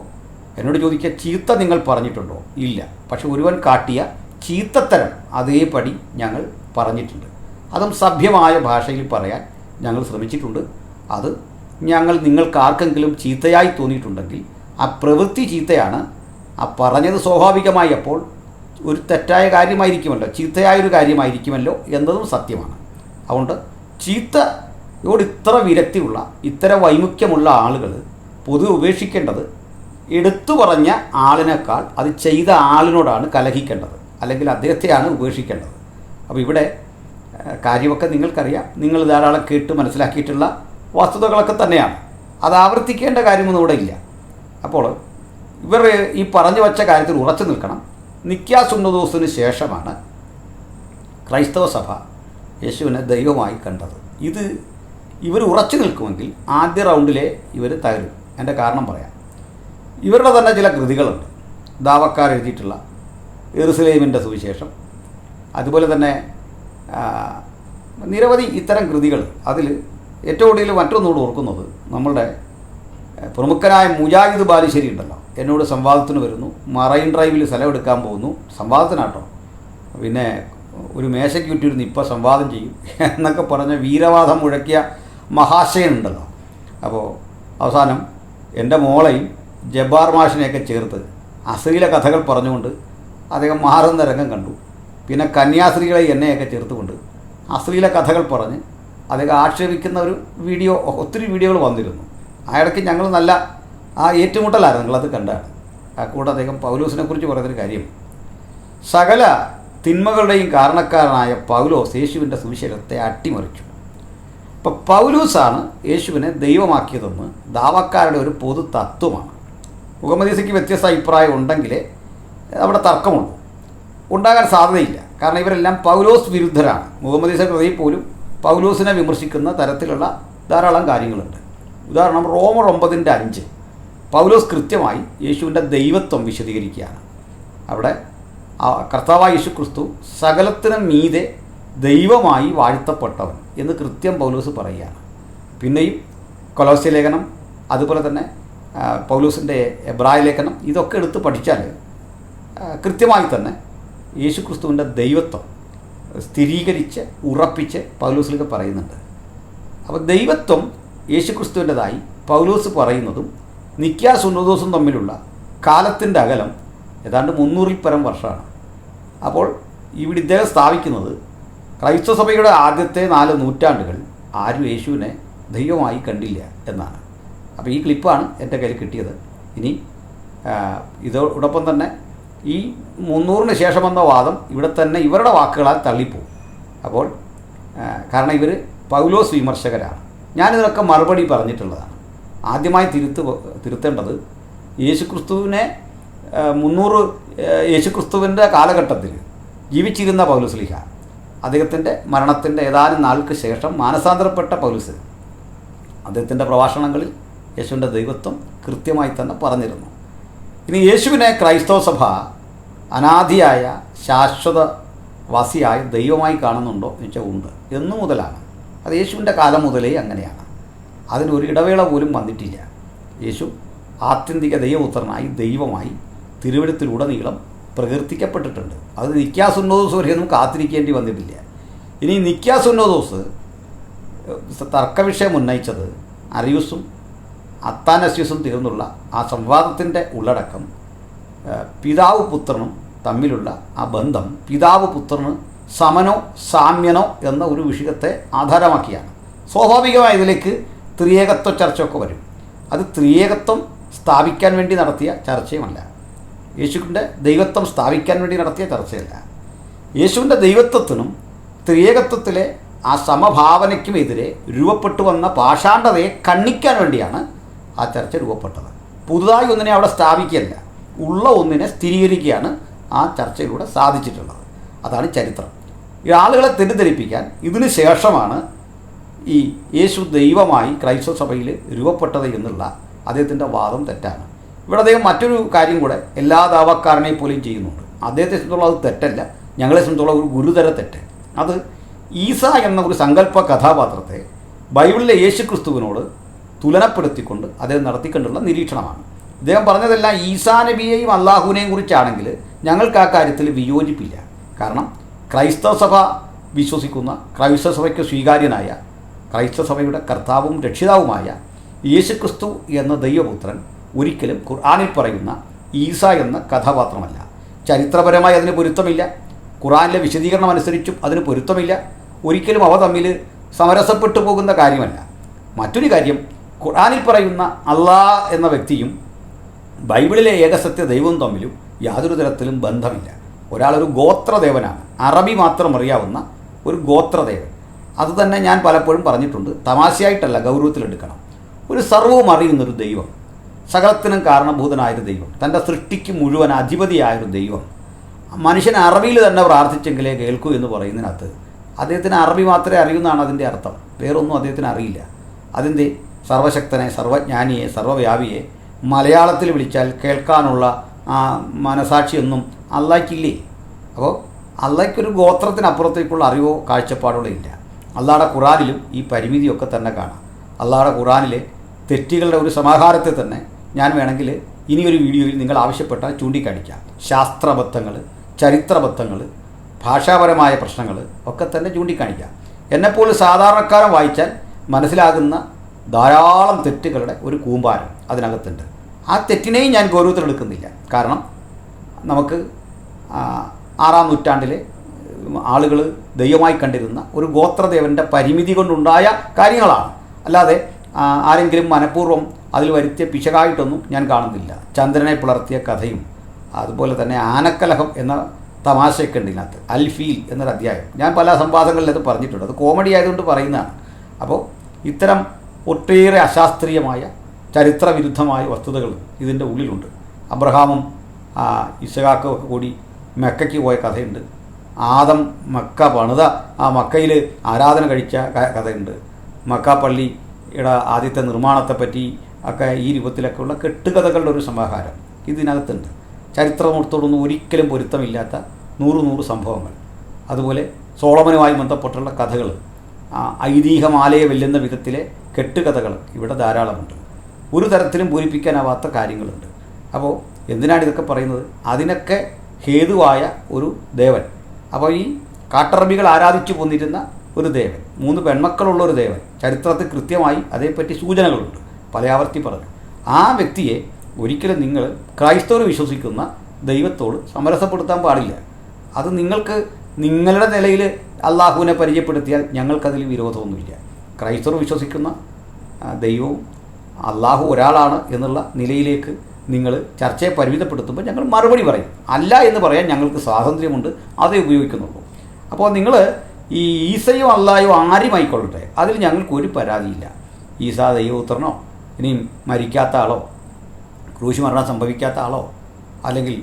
എന്നോട് ചോദിക്കുക, ചീത്ത നിങ്ങൾ പറഞ്ഞിട്ടുണ്ടോ? ഇല്ല. പക്ഷെ ഒരുവൻ കാട്ടിയ ചീത്തത്തരം അതേപടി ഞങ്ങൾ പറഞ്ഞിട്ടുണ്ട്. അതും സഭ്യമായ ഭാഷയിൽ പറയാൻ ഞങ്ങൾ ശ്രമിച്ചിട്ടുണ്ട്. അത് നിങ്ങൾക്ക് ആർക്കെങ്കിലും ചീത്തയായി തോന്നിയിട്ടുണ്ടെങ്കിൽ ആ പ്രവൃത്തി ചീത്തയാണ്, ആ പറഞ്ഞത് സ്വാഭാവികമായി അപ്പോൾ ഒരു തെറ്റായ കാര്യമായിരിക്കുമല്ലോ, ചീത്തയായൊരു കാര്യമായിരിക്കുമല്ലോ എന്നതും സത്യമാണ്. അതുകൊണ്ട് ചീത്തയോട് ഇത്ര വിരക്തിയുള്ള, ഇത്തരം വൈമുഖ്യമുള്ള ആളുകൾ പൊതുവെ ഉപേക്ഷിക്കേണ്ടത് എടുത്തു പറഞ്ഞ ആളിനേക്കാൾ അത് ചെയ്ത ആളിനോടാണ് കലഹിക്കേണ്ടത്, അല്ലെങ്കിൽ അദ്ദേഹത്തെയാണ് ഉപേക്ഷിക്കേണ്ടത്. അപ്പോൾ ഇവിടെ കാര്യമൊക്കെ നിങ്ങൾക്കറിയാം, നിങ്ങൾ ധാരാളം കേട്ട് മനസ്സിലാക്കിയിട്ടുള്ള വസ്തുതകളൊക്കെ തന്നെയാണ്. അത് ആവർത്തിക്കേണ്ട കാര്യമൊന്നും ഇവിടെ ഇല്ല. അപ്പോൾ ഇവർ ഈ പറഞ്ഞു വച്ച കാര്യത്തിൽ ഉറച്ചു നിൽക്കണം. നിക്യ സുന്നകദോസിന് ശേഷമാണ് ക്രൈസ്തവ സഭ യേശുവിനെ ദൈവമായി കണ്ടത്. ഇത് ഇവർ ഉറച്ചു നിൽക്കുമെങ്കിൽ ആദ്യ റൗണ്ടിലെ ഇവർ തകരും. എൻ്റെ കാരണം പറയാം. ഇവരുടെ തന്നെ ചില കൃതികളുണ്ട്. ദാവക്കാർ എഴുതിയിട്ടുള്ള യെരുസലേമിൻ്റെ സുവിശേഷം, അതുപോലെ തന്നെ നിരവധി ഇത്തരം കൃതികൾ. അതിൽ ഏറ്റവും കൂടുതൽ മറ്റൊന്നുകൂടെ ഓർക്കുന്നത്, നമ്മളുടെ പ്രമുഖനായ മുജാഹിദ് ബാലുശ്ശേരി ഉണ്ടല്ലോ, എന്നോട് സംവാദത്തിന് വരുന്നു. മറൈൻ ഡ്രൈവിൽ സ്ഥലം എടുക്കാൻ പോകുന്നു, സംവാദത്തിനാട്ടോ. പിന്നെ ഒരു മേശയ്ക്ക് ചുറ്റിരുന്ന് ഇപ്പോൾ സംവാദം ചെയ്യും എന്നൊക്കെ പറഞ്ഞ വീരവാദം മുഴക്കിയ മഹാശയനുണ്ടല്ലോ. അപ്പോൾ അവസാനം എൻ്റെ മോളെയും ജബ്ബാർ മാഷിനെയൊക്കെ ചേർത്ത് അശ്ലീല കഥകൾ പറഞ്ഞുകൊണ്ട് അദ്ദേഹം മാറുന്ന രംഗം കണ്ടു. പിന്നെ കന്യാസ്ത്രീകളെ എന്നെയൊക്കെ ചേർത്തുകൊണ്ട് അശ്ലീല കഥകൾ പറഞ്ഞ് അദ്ദേഹം ആക്ഷേപിക്കുന്ന ഒരു വീഡിയോ, ഒത്തിരി വീഡിയോകൾ വന്നിരുന്നു. ആ ഇടയ്ക്ക് ഞങ്ങൾ നല്ല ആ ഏറ്റുമുട്ടലായിരുന്നു, നിങ്ങളത് കണ്ടാണ്. ആ കൂടെ അദ്ദേഹം പൗലോസിനെക്കുറിച്ച് പറയുന്നൊരു കാര്യം, സകല തിന്മകളുടെയും കാരണക്കാരനായ പൗലോസ് യേശുവിൻ്റെ സുവിശേഷത്തെ അട്ടിമറിച്ചു. അപ്പോൾ പൗലോസാണ് യേശുവിനെ ദൈവമാക്കിയതെന്ന് ദാവക്കാരുടെ ഒരു പൊതു തത്വമാണ്. മുഹമ്മദ് ഈസയ്ക്ക് വ്യത്യസ്ത അഭിപ്രായം ഉണ്ടെങ്കിലേ അവിടെ തർക്കമുള്ളൂ, ഉണ്ടാകാൻ സാധ്യതയില്ല. കാരണം ഇവരെല്ലാം പൗലോസ് വിരുദ്ധരാണ്. മുഹമ്മദ് ഈസ കൃതിയിൽ പോലും പൗലോസിനെ വിമർശിക്കുന്ന തരത്തിലുള്ള ധാരാളം കാര്യങ്ങളുണ്ട്. ഉദാഹരണം റോമർ 9:5 പൗലോസ് കൃത്യമായി യേശുവിൻ്റെ ദൈവത്വം വിശദീകരിക്കുകയാണ്. അവിടെ കർത്താവായ യേശു ക്രിസ്തു സകലത്തിനും മീതെ ദൈവമായി വാഴ്ത്തപ്പെട്ടവൻ എന്ന് കൃത്യം പൗലോസ് പറയുകയാണ്. പിന്നെയും കൊലോസ്യ ലേഖനം, അതുപോലെ തന്നെ പൗലോസിൻ്റെ എബ്രായ ലേഖനം, ഇതൊക്കെ എടുത്ത് പഠിച്ചാൽ കൃത്യമായി തന്നെ യേശു ക്രിസ്തുവിൻ്റെ ദൈവത്വം സ്ഥിരീകരിച്ച് ഉറപ്പിച്ച് പൗലോസിലേക്ക് പറയുന്നുണ്ട്. അപ്പോൾ ദൈവത്വം യേശു ക്രിസ്തുവിൻ്റെതായി പൗലോസ് പറയുന്നതും നിക്യാ സുന്നോദോസും തമ്മിലുള്ള കാലത്തിൻ്റെ അകലം ഏതാണ്ട് 300-ൽ പരം വർഷമാണ്. അപ്പോൾ ഇവിടെ ഇദ്ദേഹം സ്ഥാപിക്കുന്നത് ക്രൈസ്തവ സഭയുടെ ആദ്യത്തെ 4 നൂറ്റാണ്ടുകൾ ആരും യേശുവിനെ ദൈവമായി കണ്ടില്ല എന്നാണ്. അപ്പോൾ ഈ ക്ലിപ്പാണ് എൻ്റെ കയ്യിൽ കിട്ടിയത്. ഇനി ഇതോടൊപ്പം തന്നെ ഈ 300-ന് ശേഷമെന്ന വാദം ഇവിടെ തന്നെ ഇവരുടെ വാക്കുകളാൽ തള്ളിപ്പോവും. അപ്പോൾ കാരണം ഇവർ പൗലോസ് വിമർശകരാണ്. ഞാനിതിനൊക്കെ മറുപടി പറഞ്ഞിട്ടുള്ളതാണ്. ആദ്യമായി തിരുത്തേണ്ടത് യേശുക്രിസ്തുവിനെ 300 യേശുക്രിസ്തുവിൻ്റെ കാലഘട്ടത്തിൽ ജീവിച്ചിരുന്ന പൗലോസ്ലീഹ, അദ്ദേഹത്തിൻ്റെ മരണത്തിൻ്റെ ഏതാനും നാൾക്ക് ശേഷം മാനസാന്തരപ്പെട്ട പൗലോസ് അദ്ദേഹത്തിൻ്റെ പ്രഭാഷണങ്ങളിൽ യേശുവിൻ്റെ ദൈവത്വം കൃത്യമായി തന്നെ പറഞ്ഞിരുന്നു. ഇനി യേശുവിനെ ക്രൈസ്തവ സഭ അനാദിയായ ശാശ്വതവാസിയായ ദൈവമായി കാണുന്നുണ്ടോ എന്ന് വെച്ചാൽ ഉണ്ട്. എന്നു മുതലാണ്? അത് യേശുവിൻ്റെ കാലം മുതലേ അങ്ങനെയാണ്. അതിനൊരു ഇടവേള പോലും വന്നിട്ടില്ല. യേശു ആത്യന്തിക ദൈവപുത്രനായി ദൈവമായി തിരുവെഴുത്തിലുടനീളം പ്രകീർത്തിക്കപ്പെട്ടിട്ടുണ്ട്. അത് നിക്യാ സുന്നോദോസ് വരെയൊന്നും കാത്തിരിക്കേണ്ടി വന്നിട്ടില്ല. ഇനി നിക്യാ സുന്നോദോസ് തർക്കവിഷയം ഉന്നയിച്ചത് അരിയൂസും അത്താനസ്യൂസും തീർന്നുള്ള ആ സംവാദത്തിൻ്റെ ഉള്ളടക്കം പിതാവ് പുത്രനും തമ്മിലുള്ള ആ ബന്ധം പിതാവ് പുത്രന് സമനോ സാമ്യനോ എന്ന ഒരു വിഷയത്തെ ആധാരമാക്കിയാണ്. സ്വാഭാവികമായി ഇതിലേക്ക് ത്രിയേകത്വ ചർച്ചയൊക്കെ വരും. അത് ത്രിയേകത്വം സ്ഥാപിക്കാൻ വേണ്ടി നടത്തിയ ചർച്ചയുമല്ല, യേശുവിൻ്റെ ദൈവത്വം സ്ഥാപിക്കാൻ വേണ്ടി നടത്തിയ ചർച്ചയല്ല. യേശുവിൻ്റെ ദൈവത്വത്തിനും ത്രിയേകത്വത്തിലെ ആ സമഭാവനയ്ക്കുമെതിരെ രൂപപ്പെട്ടു വന്ന പാഷാണ്ഡതയെ ഖണ്ഡിക്കാൻ വേണ്ടിയാണ് ആ ചർച്ച രൂപപ്പെട്ടത്. പുതുതായി ഒന്നിനെ അവിടെ സ്ഥാപിക്കുകയല്ല, ഉള്ള ഒന്നിനെ സ്ഥിരീകരിക്കുകയാണ് ആ ചർച്ചയിലൂടെ സാധിച്ചിട്ടുള്ളത്. അതാണ് ചരിത്രം. ഈ ആളുകളെ തെറ്റിദ്ധരിപ്പിക്കാൻ ഇതിനു ശേഷമാണ് ഈ യേശു ദൈവമായി ക്രൈസ്തവ സഭയിൽ രൂപപ്പെട്ടത് എന്നുള്ള അദ്ദേഹത്തിൻ്റെ വാദം തെറ്റാണ്. ഇവിടെ അദ്ദേഹം മറ്റൊരു കാര്യം കൂടെ എല്ലാ ദാവക്കാരനെ പോലെയും ചെയ്യുന്നുണ്ട്. അദ്ദേഹത്തെ സംബന്ധിച്ചുള്ള അത് തെറ്റല്ല, ഞങ്ങളെ സംബന്ധിച്ചുള്ള ഒരു ഗുരുതര തെറ്റ്. അത് ഈസ എന്ന ഒരു സങ്കല്പ കഥാപാത്രത്തെ ബൈബിളിലെ യേശു ക്രിസ്തുവിനോട് തുലനപ്പെടുത്തിക്കൊണ്ട് അദ്ദേഹം നടത്തിക്കൊണ്ടുള്ള നിരീക്ഷണമാണ്. അദ്ദേഹം പറഞ്ഞതെല്ലാം ഈസാ നബിയെയും അള്ളാഹുവിനെയും കുറിച്ചാണെങ്കിൽ ഞങ്ങൾക്ക് ആ കാര്യത്തിൽ വിയോജിപ്പില്ല. കാരണം ക്രൈസ്തവ സഭ വിശ്വസിക്കുന്ന, ക്രൈസ്തവ സഭയ്ക്ക് സ്വീകാര്യനായ, ക്രൈസ്തവ സഭയുടെ കർത്താവും രക്ഷിതാവുമായ യേശുക്രിസ്തു എന്ന ദൈവപുത്രൻ ഒരിക്കലും ഖുർആനിൽ പറയുന്ന ഈസ എന്ന കഥാപാത്രമല്ല. ചരിത്രപരമായി അതിന് പൊരുത്തമില്ല, ഖുർആനിലെ വിശദീകരണം അനുസരിച്ചും അതിന് പൊരുത്തമില്ല. ഒരിക്കലും അവ തമ്മിൽ സമരസപ്പെട്ടു പോകുന്ന കാര്യമല്ല. മറ്റൊരു കാര്യം, ഖുർആനിൽ പറയുന്ന അള്ളാഹ് എന്ന വ്യക്തിയും ബൈബിളിലെ ഏകസത്യ ദൈവവും തമ്മിലും യാതൊരു തരത്തിലും ബന്ധമില്ല. ഒരാളൊരു ഗോത്രദേവനാണ്, അറബി മാത്രം അറിയാവുന്ന ഒരു ഗോത്രദേവൻ. അതുതന്നെ ഞാൻ പലപ്പോഴും പറഞ്ഞിട്ടുണ്ട്, തമാശയായിട്ടല്ല, ഗൗരവത്തിലെടുക്കണം. ഒരു സർവ്വവും അറിയുന്നൊരു ദൈവം, സകലത്തിനും കാരണഭൂതനായൊരു ദൈവം, തൻ്റെ സൃഷ്ടിക്ക് മുഴുവൻ അധിപതിയായൊരു ദൈവം, മനുഷ്യൻ അറബിയിൽ തന്നെ പ്രാർത്ഥിച്ചെങ്കിലേ കേൾക്കൂ എന്ന് പറയുന്നതിനകത്ത് അദ്ദേഹത്തിന് അറബി മാത്രമേ അറിയുന്നതാണ് അതിൻ്റെ അർത്ഥം. വേറൊന്നും അദ്ദേഹത്തിന് അറിയില്ല. അതിൻ്റെ സർവശക്തനെ, സർവജ്ഞാനിയെ, സർവ്വവ്യാപിയെ മലയാളത്തിൽ വിളിച്ചാൽ കേൾക്കാനുള്ള മനസാക്ഷിയൊന്നും അള്ളാഹ്ക്കില്ലേ? അപ്പോൾ അള്ളാഹ്ക്കൊരു ഗോത്രത്തിനപ്പുറത്തേക്കുള്ള അറിവോ കാഴ്ചപ്പാടുകളോ ഇല്ല. അള്ളാഹുടെ ഖുറാനിലും ഈ പരിമിതിയൊക്കെ തന്നെ കാണാം. അള്ളാഹുടെ ഖുറാനിലെ തെറ്റുകളുടെ ഒരു സമാഹാരത്തെ തന്നെ ഞാൻ വേണമെങ്കിൽ ഇനിയൊരു വീഡിയോയിൽ നിങ്ങൾ ആവശ്യപ്പെട്ടാൽ ചൂണ്ടിക്കാണിക്കാം. ശാസ്ത്രബദ്ധങ്ങൾ, ചരിത്രബദ്ധങ്ങൾ, ഭാഷാപരമായ പ്രശ്നങ്ങൾ ഒക്കെ തന്നെ ചൂണ്ടിക്കാണിക്കാം. എന്നെപ്പോലെ സാധാരണക്കാരൻ വായിച്ചാൽ മനസ്സിലാകുന്ന ധാരാളം തെറ്റുകളുടെ ഒരു കൂമ്പാരം അതിനകത്തുണ്ട്. ആ തെറ്റിനെയും ഞാൻ ഗൗരവത്തിലെടുക്കുന്നില്ല. കാരണം നമുക്ക് 6-ാം നൂറ്റാണ്ടിലെ ആളുകൾ ദൈവമായി കണ്ടിരുന്ന ഒരു ഗോത്രദേവൻ്റെ പരിമിതി കൊണ്ടുണ്ടായ കാര്യങ്ങളാണ്. അല്ലാതെ ആരെങ്കിലും മനഃപൂർവ്വം അതിൽ വരുത്തിയ പിശകായിട്ടൊന്നും ഞാൻ കാണുന്നില്ല. ചന്ദ്രനെ പിളർത്തിയ കഥയും അതുപോലെ തന്നെ ആനക്കലഹം എന്ന തമാശയൊക്കെ ഉണ്ട് ഇതിനകത്ത്. അൽഫീൽ എന്നൊരു അധ്യായം ഞാൻ പല സംവാദങ്ങളിൽ അത് പറഞ്ഞിട്ടുണ്ട്. അത് കോമഡി ആയതുകൊണ്ട് പറയുന്നതാണ്. അപ്പോൾ ഇത്തരം ഒട്ടേറെ അശാസ്ത്രീയമായ ചരിത്രവിരുദ്ധമായ വസ്തുതകൾ ഇതിൻ്റെ ഉള്ളിലുണ്ട്. അബ്രഹാമും ഇസ്ഹാക്കും ഒക്കെ കൂടി മെക്കയ്ക്ക് പോയ കഥയുണ്ട്. ആദം മക്ക പണിത ആ മക്കയിൽ ആരാധന കഴിച്ച കഥയുണ്ട്. മക്ക പള്ളിയുടെ ആദ്യത്തെ നിർമ്മാണത്തെപ്പറ്റി ഒക്കെ ഈ രൂപത്തിലൊക്കെയുള്ള കെട്ടുകഥകളുടെ ഒരു സമാഹാരം ഇതിനകത്തുണ്ട്. ചരിത്രത്തോടൊന്നും ഒരിക്കലും പൊരുത്തമില്ലാത്ത 100 സംഭവങ്ങൾ, അതുപോലെ സോളമനുമായി ബന്ധപ്പെട്ടുള്ള കഥകൾ, ഐതിഹ്യമാലയെ വെല്ലുന്ന വിധത്തിലെ കെട്ടുകഥകൾ ഇവിടെ ധാരാളമുണ്ട്. ഒരു തരത്തിലും പൂരിപ്പിക്കാനാവാത്ത കാര്യങ്ങളുണ്ട്. അപ്പോൾ എന്തിനാണ് ഇതൊക്കെ പറയുന്നത്? അതിനൊക്കെ ഹേതുവായ ഒരു ദേവൻ. അപ്പോൾ ഈ കാട്ടറബികൾ ആരാധിച്ചു പോന്നിരുന്ന ഒരു ദേവൻ, 3 പെൺമക്കളുള്ള ഒരു ദേവൻ, ചരിത്രത്തിൽ കൃത്യമായി അതേപ്പറ്റി സൂചനകളുണ്ട്, പലയാവർത്തി പറഞ്ഞു. ആ വ്യക്തിയെ ഒരിക്കലും നിങ്ങൾ ക്രൈസ്തവർ വിശ്വസിക്കുന്ന ദൈവത്തോട് സമരസപ്പെടുത്താൻ പാടില്ല. അത് നിങ്ങൾക്ക് നിങ്ങളുടെ നിലയിൽ അള്ളാഹുവിനെ പരിചയപ്പെടുത്തിയാൽ ഞങ്ങൾക്കതിൽ വിരോധമൊന്നുമില്ല. ക്രൈസ്തവർ വിശ്വസിക്കുന്ന ദൈവവും അള്ളാഹു ഒരാളാണ് എന്നുള്ള നിലയിലേക്ക് നിങ്ങൾ ചർച്ചയെ പരിമിതപ്പെടുത്തുമ്പോൾ ഞങ്ങൾ മറുപടി പറയും. അല്ല എന്ന് പറയാൻ ഞങ്ങൾക്ക് സ്വാതന്ത്ര്യമുണ്ട്, അതേ ഉപയോഗിക്കുന്നുള്ളൂ. അപ്പോൾ നിങ്ങൾ ഈ ഈസയോ അല്ലായോ ആരുമായിക്കൊള്ളട്ടെ, അതിൽ ഞങ്ങൾക്കൊരു പരാതിയില്ല. ഈസാ ദൈവപുത്രനോ ഇനിയും മരിക്കാത്ത ആളോ ക്രൂശ് മരണം സംഭവിക്കാത്ത ആളോ അല്ലെങ്കിൽ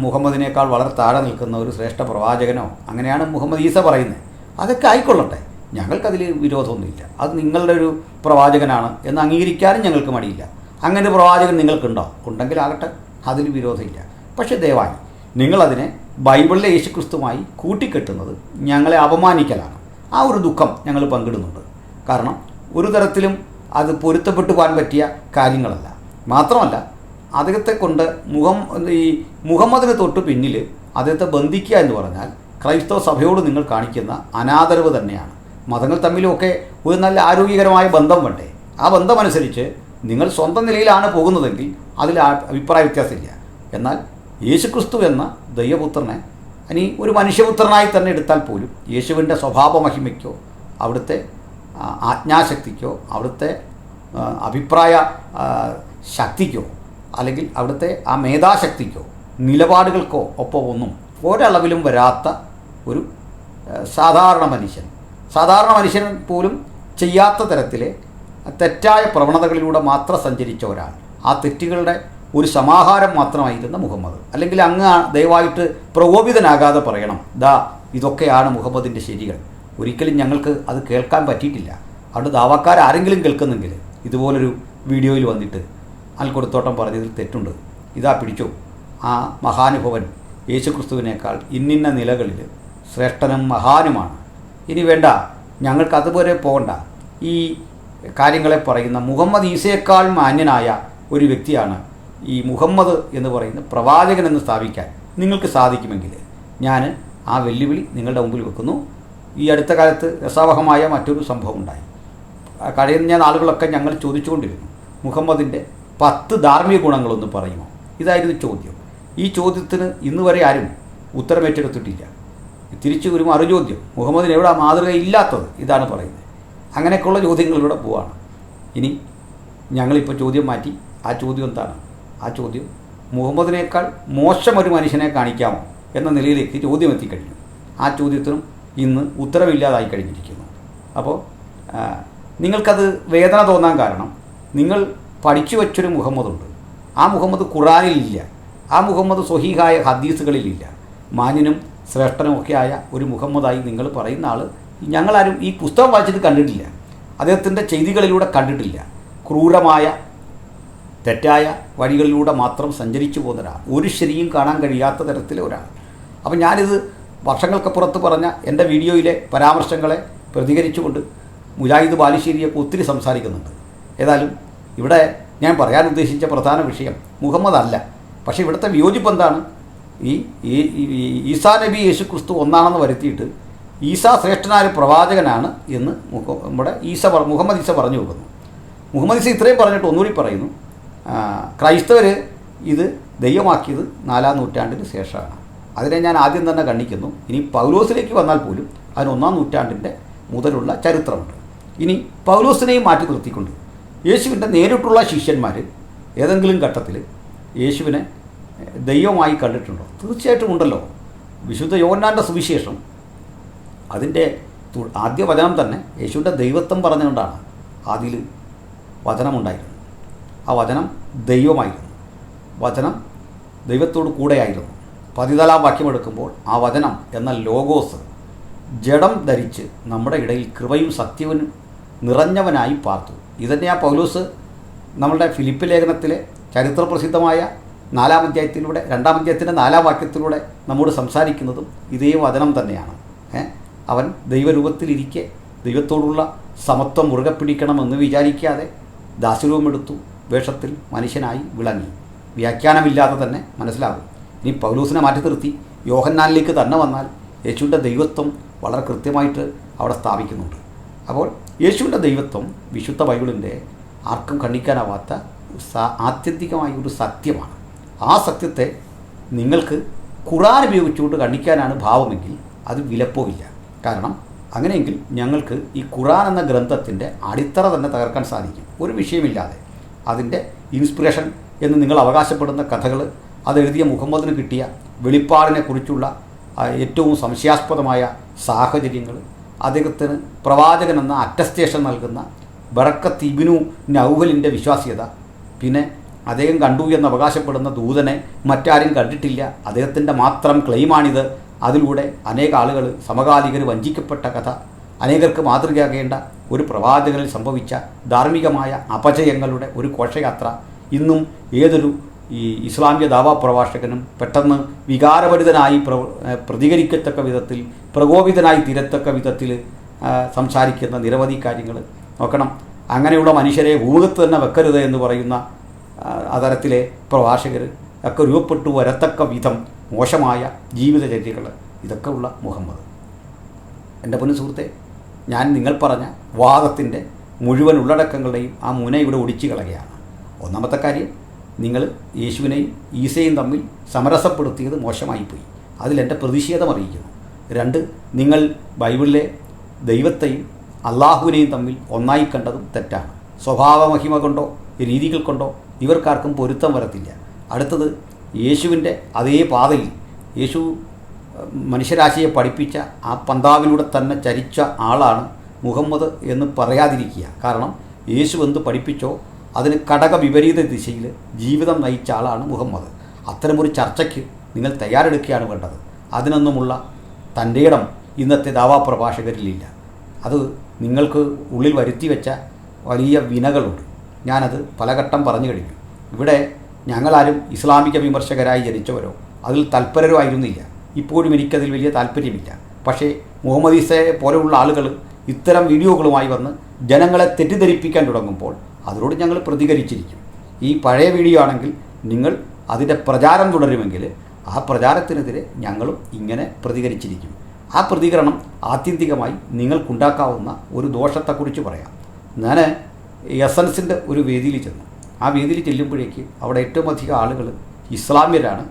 മുഹമ്മദിനേക്കാൾ വളരെ താഴെ നിൽക്കുന്ന ഒരു ശ്രേഷ്ഠ പ്രവാചകനോ, അങ്ങനെയാണ് മുഹമ്മദ് ഈസ പറയുന്നത്. അതൊക്കെ ആയിക്കൊള്ളട്ടെ, ഞങ്ങൾക്കതിൽ വിരോധമൊന്നുമില്ല. അത് നിങ്ങളുടെ ഒരു പ്രവാചകനാണ് എന്ന് അംഗീകരിക്കാനും ഞങ്ങൾക്ക് മടിയില്ല. അങ്ങനെ ഒരു പ്രവാചകൻ നിങ്ങൾക്കുണ്ടോ? ഉണ്ടെങ്കിൽ ആകട്ടെ, അതിൽ വിരോധമില്ല. പക്ഷേ ദയവായി നിങ്ങളതിനെ ബൈബിളിലെ യേശുക്രിസ്തുമായി കൂട്ടിക്കെട്ടുന്നത് ഞങ്ങളെ അപമാനിക്കലാണ്. ആ ഒരു ദുഃഖം ഞങ്ങൾ പങ്കിടുന്നുണ്ട്. കാരണം ഒരു തരത്തിലും അത് പൊരുത്തപ്പെട്ടു പോകാൻ പറ്റിയ കാര്യങ്ങളല്ല. മാത്രമല്ല, അദ്ദേഹത്തെ കൊണ്ട് ഈ മുഹമ്മദിന് തൊട്ട് പിന്നിൽ അദ്ദേഹത്തെ ബന്ധിക്കുക എന്ന് പറഞ്ഞാൽ ക്രൈസ്തവ സഭയോട് നിങ്ങൾ കാണിക്കുന്ന അനാദരവ് തന്നെയാണ്. മതങ്ങൾ തമ്മിലുമൊക്കെ ഒരു നല്ല ആരോഗ്യകരമായ ബന്ധം വേണ്ടേ? ആ ബന്ധമനുസരിച്ച് നിങ്ങൾ സ്വന്തം നിലയിലാണ് പോകുന്നതെങ്കിൽ അതിൽ അഭിപ്രായ വ്യത്യാസമില്ല. എന്നാൽ യേശുക്രിസ്തു എന്ന ദൈവപുത്രനെ ഇനി ഒരു മനുഷ്യപുത്രനായി തന്നെ എടുത്താൽ പോലും യേശുവിൻ്റെ സ്വഭാവ മഹിമയ്ക്കോ അവിടുത്തെ ആജ്ഞാശക്തിക്കോ അവിടുത്തെ അഭിപ്രായ ശക്തിക്കോ അല്ലെങ്കിൽ അവിടുത്തെ ആ മേധാശക്തിക്കോ നിലപാടുകൾക്കോ ഒപ്പമൊന്നും ഒരളവിലും വരാത്ത ഒരു സാധാരണ മനുഷ്യൻ പോലും ചെയ്യാത്ത തരത്തിലെ തെറ്റായ പ്രവണതകളിലൂടെ മാത്രം സഞ്ചരിച്ച ഒരാൾ, ആ തെറ്റുകളുടെ ഒരു സമാഹാരം മാത്രമായിരുന്ന മുഹമ്മദ്. അല്ലെങ്കിൽ അങ്ങ് ദയവായിട്ട് പ്രകോപിതനാകാതെ പറയണം, ദാ ഇതൊക്കെയാണ് മുഹമ്മദിൻ്റെ ശരികൾ. ഒരിക്കലും ഞങ്ങൾക്ക് അത് കേൾക്കാൻ പറ്റിയിട്ടില്ല. അതുകൊണ്ട് ദാവാക്കാരെങ്കിലും കേൾക്കുന്നെങ്കിൽ ഇതുപോലൊരു വീഡിയോയിൽ വന്നിട്ട് അൽക്കൊടുത്തോട്ടം പറഞ്ഞതിൽ തെറ്റുണ്ട്, ഇതാ പിടിച്ചോ, ആ മഹാനുഭവൻ യേശുക്രിസ്തുവിനേക്കാൾ ഇന്നിന്ന നിലകളിൽ ശ്രേഷ്ഠനും മഹാനുമാണ്. ഇനി വേണ്ട, ഞങ്ങൾക്ക് അതുപോലെ പോകണ്ട. ഈ കാര്യങ്ങളെ പറയുന്ന മുഹമ്മദ് ഈസയേക്കാൾ മാന്യനായ ഒരു വ്യക്തിയാണ് ഈ മുഹമ്മദ് എന്ന് പറയുന്ന പ്രവാചകനെന്ന് സ്ഥാപിക്കാൻ നിങ്ങൾക്ക് സാധിക്കുമെങ്കിൽ ഞാൻ ആ വെല്ലുവിളി നിങ്ങളുടെ മുമ്പിൽ വെക്കുന്നു. ഈ അടുത്ത കാലത്ത് രസാവഹമായ മറ്റൊരു സംഭവം ഉണ്ടായി. കഴിഞ്ഞ നാളുകളൊക്കെ ഞങ്ങൾ ചോദിച്ചുകൊണ്ടിരുന്നു, മുഹമ്മദിൻ്റെ 10 ധാർമ്മിക ഗുണങ്ങളൊന്ന് പറയുമോ? ഇതായിരുന്നു ചോദ്യം. ഈ ചോദ്യത്തിന് ഇന്ന് വരെ ആരും ഉത്തരമേറ്റെടുത്തിട്ടില്ല. തിരിച്ച് ഒരു മറുചോദ്യം, മുഹമ്മദിന് എവിടെ മാതൃകയില്ലാത്തത്? ഇതാണ് പറയുന്നത്. അങ്ങനെയൊക്കെയുള്ള ചോദ്യങ്ങളിലൂടെ പോവാണ്. ഇനി ഞങ്ങളിപ്പോൾ ചോദ്യം മാറ്റി. ആ ചോദ്യം എന്താണ്? ആ ചോദ്യം മുഹമ്മദിനേക്കാൾ മോശം ഒരു മനുഷ്യനെ കാണിക്കാമോ എന്ന നിലയിലേക്ക് ചോദ്യം എത്തിക്കഴിഞ്ഞു. ആ ചോദ്യത്തിനും ഇന്ന് ഉത്തരവില്ലാതായി കഴിഞ്ഞിരിക്കുന്നു. അപ്പോൾ നിങ്ങൾക്കത് വേദന തോന്നാൻ കാരണം, നിങ്ങൾ പഠിച്ചു വച്ചൊരു മുഹമ്മദുണ്ട്. ആ മുഹമ്മദ് ഖുറാനിലില്ല. ആ മുഹമ്മദ് സ്വഹീഹായ ഹദീസുകളിലില്ല. മാന്യനും ശ്രേഷ്ഠനുമൊക്കെ ആയ ഒരു മുഹമ്മദായി നിങ്ങൾ പറയുന്ന ആൾ ഞങ്ങളാരും ഈ പുസ്തകം വായിച്ചിട്ട് കണ്ടിട്ടില്ല. അദ്ദേഹത്തിൻ്റെ ചെയ്തികളിലൂടെ കണ്ടിട്ടില്ല. ക്രൂരമായ തെറ്റായ വഴികളിലൂടെ മാത്രം സഞ്ചരിച്ചു പോകുന്ന ഒരാൾ, ഒരു ശരിയും കാണാൻ കഴിയാത്ത തരത്തിലെ ഒരാൾ. അപ്പം ഞാനിത് വർഷങ്ങൾക്കപ്പുറത്ത് പറഞ്ഞ എൻ്റെ വീഡിയോയിലെ പരാമർശങ്ങളെ പ്രതികരിച്ചുകൊണ്ട് മുജാഹിദ് ബാലുശ്ശേരിയൊക്കെ ഒത്തിരി സംസാരിക്കുന്നുണ്ട്. ഏതായാലും ഇവിടെ ഞാൻ പറയാൻ ഉദ്ദേശിച്ച പ്രധാന വിഷയം മുഹമ്മദ് അല്ല. പക്ഷേ ഇവിടുത്തെ വിയോജിപ്പ് എന്താണ്? ഈ ഈസാ നബി യേശുക്രിസ്തു ഒന്നാണെന്ന് വരുത്തിയിട്ട് ഈസാ ശ്രേഷ്ഠനായ പ്രവാചകനാണ് എന്ന് നമ്മുടെ മുഹമ്മദ് ഈസ പറഞ്ഞു വെക്കുന്നു. മുഹമ്മദ് ഈസ ഇത്രയും പറഞ്ഞിട്ട് ഒന്നുകൂടി പറയുന്നു, ക്രൈസ്തവർ ഇത് ദൈവമാക്കിയത് 4-ാം നൂറ്റാണ്ടിന് ശേഷമാണ്. അതിനെ ഞാൻ ആദ്യം തന്നെ ഖണ്ഡിക്കുന്നു. ഇനി പൗലോസിലേക്ക് വന്നാൽ പോലും അതിന് 1-ാം നൂറ്റാണ്ടിൻ്റെ മുതലുള്ള ചരിത്രമുണ്ട്. ഇനി പൗലോസിനെയും മാറ്റി നിർത്തിക്കൊണ്ട് യേശുവിൻ്റെ നേരിട്ടുള്ള ശിഷ്യന്മാർ ഏതെങ്കിലും ഘട്ടത്തിൽ യേശുവിനെ ദൈവമായി കണ്ടിട്ടുണ്ടോ? തീർച്ചയായിട്ടും ഉണ്ടല്ലോ. വിശുദ്ധ യോഹന്നാൻ്റെ സുവിശേഷം അതിൻ്റെ ആദ്യ വചനം തന്നെ യേശുവിൻ്റെ ദൈവത്വം പറഞ്ഞുകൊണ്ടാണ്. അതിൽ വചനമുണ്ടായിരുന്നു. ആ വചനം ദൈവമായിരുന്നു. വചനം ദൈവത്തോട് കൂടെയായിരുന്നു. 14-ാം വാക്യം എടുക്കുമ്പോൾ ആ വചനം എന്ന ലോഗോസ് ജഡം ധരിച്ച് നമ്മുടെ ഇടയിൽ കൃപയും സത്യവും നിറഞ്ഞവനായി പാർത്തു. ഇതന്നെ ആ പൗലോസ് നമ്മളുടെ ഫിലിപ്പ് ലേഖനത്തിലെ ചരിത്രപ്രസിദ്ധമായ 4-ാം അധ്യായത്തിലൂടെ 2-ാം അധ്യായത്തിൻ്റെ 4-ാം വാക്യത്തിലൂടെ നമ്മോട് സംസാരിക്കുന്നതും ഇതേ വചനം തന്നെയാണ്. അവൻ ദൈവരൂപത്തിലിരിക്കെ ദൈവത്തോടുള്ള സമത്വം മുറുകെ പിടിക്കണമെന്ന് വിചാരിക്കാതെ ദാസ്യരൂപമെടുത്തു, വേഷത്തിൽ മനുഷ്യനായി വിളങ്ങി. വ്യാഖ്യാനമില്ലാതെ തന്നെ മനസ്സിലാകും. ഇനി പൗലോസിനെ മാറ്റി നിർത്തി യോഹന്നാനിലേക്ക് തന്നെ വന്നാൽ യേശുവിൻ്റെ ദൈവത്വം വളരെ കൃത്യമായിട്ട് അവിടെ സ്ഥാപിക്കുന്നുണ്ട്. അപ്പോൾ യേശുവിൻ്റെ ദൈവത്വം വിശുദ്ധ ബൈബിളിൻ്റെ ആർക്കും ഖണ്ഡിക്കാനാവാത്ത ആത്യന്തികമായ ഒരു സത്യമാണ്. ആ സത്യത്തെ നിങ്ങൾക്ക് ഖുർആൻ ഉപയോഗിച്ചുകൊണ്ട് ഖണ്ഡിക്കാനാണ് ഭാവമെങ്കിൽ അത് വിലപ്പോവില്ല. കാരണം അങ്ങനെയെങ്കിൽ ഞങ്ങൾക്ക് ഈ ഖുർആൻ എന്ന ഗ്രന്ഥത്തിൻ്റെ അടിത്തറ തന്നെ തകർക്കാൻ സാധിക്കും, ഒരു വിഷയമില്ലാതെ. അതിൻ്റെ ഇൻസ്പിറേഷൻ എന്ന് നിങ്ങൾ അവകാശപ്പെടുന്ന കഥകൾ, അതെഴുതിയ മുഹമ്മദിന് കിട്ടിയ വെളിപ്പാടിനെക്കുറിച്ചുള്ള ഏറ്റവും സംശയാസ്പദമായ സാഹചര്യങ്ങൾ, അദ്ദേഹത്തിന് പ്രവാചകൻ എന്ന അറ്റസ്റ്റേഷൻ നൽകുന്ന ബറക്കത്ത് ഇബ്നു നൗഫലിൻ്റെ വിശ്വാസ്യത, പിന്നെ അദ്ദേഹം കണ്ടു എന്ന് അവകാശപ്പെടുന്ന ദൂതനെ മറ്റാരും കണ്ടിട്ടില്ല, അദ്ദേഹത്തിൻ്റെ മാത്രം ക്ലെയിമാണിത്, അതിലൂടെ അനേക ആളുകൾ സമകാലികർ വഞ്ചിക്കപ്പെട്ട കഥ, അനേകർക്ക് മാതൃകയാകേണ്ട ഒരു പ്രവാചകനിൽ സംഭവിച്ച ധാർമ്മികമായ അപജയങ്ങളുടെ ഒരു ഘോഷയാത്ര ഇന്നും ഏതൊരു ഈ ഇസ്ലാമിക ദാവാ പ്രഭാഷകനും പെട്ടെന്ന് വികാരഭരിതനായി പ്രതികരിക്കത്തക്ക വിധത്തിൽ, പ്രകോപിതനായി തീരത്തക്ക വിധത്തിൽ സംസാരിക്കുന്ന നിരവധി കാര്യങ്ങൾ നോക്കണം. അങ്ങനെയുള്ള മനുഷ്യരെ ഭൂമുഖത്ത് തന്നെ വെക്കരുത് എന്ന് പറയുന്ന തരത്തിലെ പ്രഭാഷകർ ഒക്കെ രൂപപ്പെട്ടു വരത്തക്ക വിധം മോശമായ ജീവിതചര്യകൾ, ഇതൊക്കെ ഉള്ള മുഹമ്മദ്. എൻ്റെ പൊന്നു സുഹൃത്തെ, ഞാൻ നിങ്ങൾ പറഞ്ഞ വാദത്തിൻ്റെ മുഴുവൻ ഉള്ളടക്കങ്ങളുടെയും ആ മുന ഇവിടെ ഒടിച്ചു കളയുകയാണ്. ഒന്നാമത്തെ കാര്യം, നിങ്ങൾ യേശുവിനെയും ഈസയും തമ്മിൽ സമരസപ്പെടുത്തിയത് മോശമായിപ്പോയി, അതിലെൻ്റെ പ്രതിഷേധം അറിയിക്കുന്നു. 2, നിങ്ങൾ ബൈബിളിലെ ദൈവത്തെയും അള്ളാഹുവിനെയും തമ്മിൽ ഒന്നായി കണ്ടതും തെറ്റാണ്. സ്വഭാവമഹിമ കൊണ്ടോ രീതികൾ കൊണ്ടോ ഇവർക്കാർക്കും പൊരുത്തം വരത്തില്ല. അടുത്തത്, യേശുവിൻ്റെ അതേ പാതയിൽ യേശു മനുഷ്യരാശിയെ പഠിപ്പിച്ച ആ പന്താവിലൂടെ തന്നെ ചരിച്ച ആളാണ് മുഹമ്മദ് എന്ന് പറയാതിരിക്കുക. കാരണം യേശു എന്ത് പഠിപ്പിച്ചോ അതിന് ഘടക വിപരീത ദിശയിൽ ജീവിതം നയിച്ച ആളാണ് മുഹമ്മദ്. അത്തരമൊരു ചർച്ചയ്ക്ക് നിങ്ങൾ തയ്യാറെടുക്കുകയാണ് വേണ്ടത്. അതിനൊന്നുമുള്ള തൻ്റെ ഇടം ഇന്നത്തെ ദാവാ പ്രഭാഷകരിലില്ല. അത് നിങ്ങൾക്ക് ഉള്ളിൽ വരുത്തി വെച്ച വലിയ വിനകളുണ്ട്. ഞാനത് പലഘട്ടം പറഞ്ഞു കഴിഞ്ഞു. ഇവിടെ ഞങ്ങളാരും ഇസ്ലാമിക വിമർശകരായി ജനിച്ചവരോ അതിൽ തൽപരരോ ആയിരുന്നില്ല. ഇപ്പോഴും എനിക്കതിൽ വലിയ താല്പര്യമില്ല. പക്ഷേ മുഹമ്മദ് ഈസയെ പോലെയുള്ള ആളുകൾ ഇത്തരം വീഡിയോകളുമായി വന്ന് ജനങ്ങളെ തെറ്റിദ്ധരിപ്പിക്കാൻ തുടങ്ങുമ്പോൾ അതിനോട് ഞങ്ങൾ പ്രതികരിച്ചിരിക്കും. ഈ പഴയ വീഡിയോ ആണെങ്കിൽ നിങ്ങൾ അതിൻ്റെ പ്രചാരം തുടരുമെങ്കിൽ ആ പ്രചാരത്തിനെതിരെ ഞങ്ങളും ഇങ്ങനെ പ്രതികരിച്ചിരിക്കും. ആ പ്രതികരണം ആത്യന്തികമായി നിങ്ങൾക്കുണ്ടാക്കാവുന്ന ഒരു ദോഷത്തെക്കുറിച്ച് പറയാം. ഞാൻ എസൻസിൻ്റെ ഒരു വേദിയിൽ ചെന്നു. ആ വേദിയിൽ ചെല്ലുമ്പോഴേക്ക് അവിടെ ഏറ്റവും അധികം ആളുകൾ ഇസ്ലാമ്യരാണ്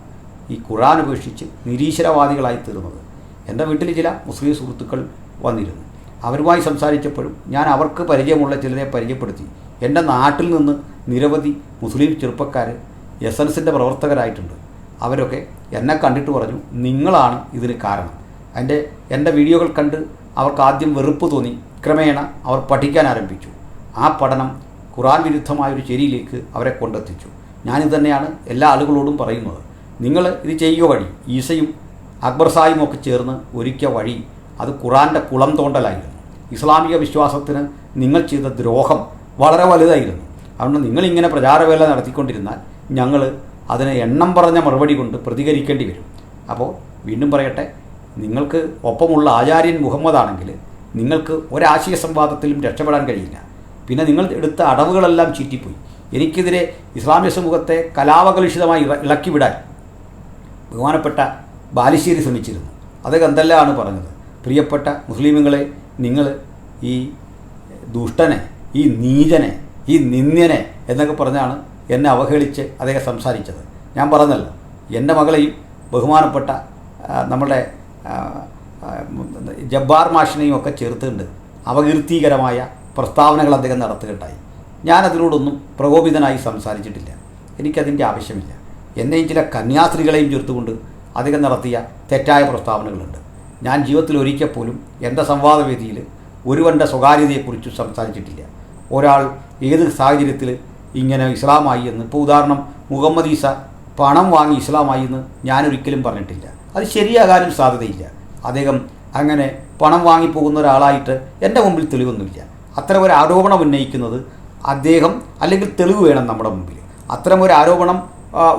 ഈ ഖുർആൻ ഉപേക്ഷിച്ച് നിരീശ്വരവാദികളായി തീർന്നത്. എൻ്റെ വീട്ടിൽ ചില മുസ്ലിം സുഹൃത്തുക്കൾ വന്നിരുന്നു. അവരുമായി സംസാരിച്ചപ്പോഴും ഞാൻ അവർക്ക് പരിചയമുള്ള ചിലരെ പരിചയപ്പെടുത്തി. എൻ്റെ നാട്ടിൽ നിന്ന് നിരവധി മുസ്ലിം ചെറുപ്പക്കാർ എസൻസിൻ്റെ പ്രവർത്തകരായിട്ടുണ്ട്. അവരൊക്കെ എന്നെ കണ്ടിട്ട് പറഞ്ഞു, നിങ്ങളാണ് ഇതിന് കാരണം. എൻ്റെ വീഡിയോകൾ കണ്ട് അവർക്ക് ആദ്യം വെറുപ്പ് തോന്നി. ക്രമേണ അവർ പഠിക്കാൻ ആരംഭിച്ചു. ആ പഠനം ഖുർആൻ വിരുദ്ധമായൊരു ചേരിയിലേക്ക് അവരെ കൊണ്ടെത്തിച്ചു. ഞാനിത് തന്നെയാണ് എല്ലാ ആളുകളോടും പറയുന്നത്. നിങ്ങൾ ഇത് ചെയ്യുക വഴി, ഈസയും അക്ബർ സാഹിബും ഒക്കെ ചേർന്ന് ഒരുക്കിയ വഴി അത് ഖുർആൻ്റെ കുളം തോണ്ടലായിരുന്നു. ഇസ്ലാമിക വിശ്വാസത്തിന് നിങ്ങൾ ചെയ്ത ദ്രോഹം വളരെ വലുതായിരുന്നു. അതുകൊണ്ട് നിങ്ങളിങ്ങനെ പ്രചാരവേല നടത്തിക്കൊണ്ടിരുന്നാൽ ഞങ്ങൾ അതിന് എണ്ണം പറഞ്ഞ മറുപടി കൊണ്ട് പ്രതികരിക്കേണ്ടി വരും. അപ്പോൾ വീണ്ടും പറയട്ടെ, നിങ്ങൾക്ക് ഒപ്പമുള്ള ആചാര്യൻ മുഹമ്മദാണെങ്കിൽ നിങ്ങൾക്ക് ഒരാശയ സംവാദത്തിലും രക്ഷപ്പെടാൻ കഴിയില്ല. പിന്നെ നിങ്ങൾ എടുത്ത അടവുകളെല്ലാം ചീറ്റിപ്പോയി. എനിക്കെതിരെ ഇസ്ലാമിക സമൂഹത്തെ കലാപകലുഷിതമായി ഇളക്കിവിടാൻ ബഹുമാനപ്പെട്ട ബാലുശ്ശേരി ശ്രമിച്ചിരുന്നു. അദ്ദേഹം എന്തെല്ലാമാണ് പറഞ്ഞത്? പ്രിയപ്പെട്ട മുസ്ലിമുകളെ, നിങ്ങൾ ഈ ദുഷ്ടനെ, ഈ നീചനെ, ഈ നിന്ദ്യനെ എന്നൊക്കെ പറഞ്ഞാണ് എന്നെ അവഹേളിച്ച് അദ്ദേഹം സംസാരിച്ചത്. ഞാൻ പറഞ്ഞല്ലോ, എൻ്റെ മകളെയും ബഹുമാനപ്പെട്ട നമ്മുടെ ജബ്ബാർ മാഷിനെയും ഒക്കെ ചേർത്തുകൊണ്ട് അപകീർത്തികരമായ പ്രസ്താവനകൾ അദ്ദേഹം നടത്തുകയുണ്ടായി. ഞാനതിനോടൊന്നും പ്രകോപിതനായി സംസാരിച്ചിട്ടില്ല. എനിക്കതിൻ്റെ ആവശ്യമില്ല. എന്നെയും ചില കന്യാസ്ത്രീകളെയും ചേർത്തുകൊണ്ട് അദ്ദേഹം നടത്തിയ തെറ്റായ പ്രസ്താവനകളുണ്ട്. ഞാൻ ജീവിതത്തിൽ ഒരിക്കൽ പോലും എൻ്റെ സംവാദവേദിയിൽ ഒരുവൻ്റെ സ്വകാര്യതയെക്കുറിച്ച് സംസാരിച്ചിട്ടില്ല. ഒരാൾ ഏത് സാഹചര്യത്തിൽ ഇങ്ങനെ ഇസ്ലാമായി എന്ന്, ഇപ്പോൾ ഉദാഹരണം മുഹമ്മദ് ഈസ പണം വാങ്ങി ഇസ്ലാമായി എന്ന് ഞാനൊരിക്കലും പറഞ്ഞിട്ടില്ല. അത് ശരിയാകാനും സാധ്യതയില്ല. അദ്ദേഹം അങ്ങനെ പണം വാങ്ങിപ്പോകുന്ന ഒരാളായിട്ട് എൻ്റെ മുമ്പിൽ തെളിവൊന്നുമില്ല. അത്തരം ഒരു ആരോപണം ഉന്നയിക്കുന്നത് അദ്ദേഹം അല്ലെങ്കിൽ തെളിവ് വേണം നമ്മുടെ മുമ്പിൽ. അത്തരമൊരു ആരോപണം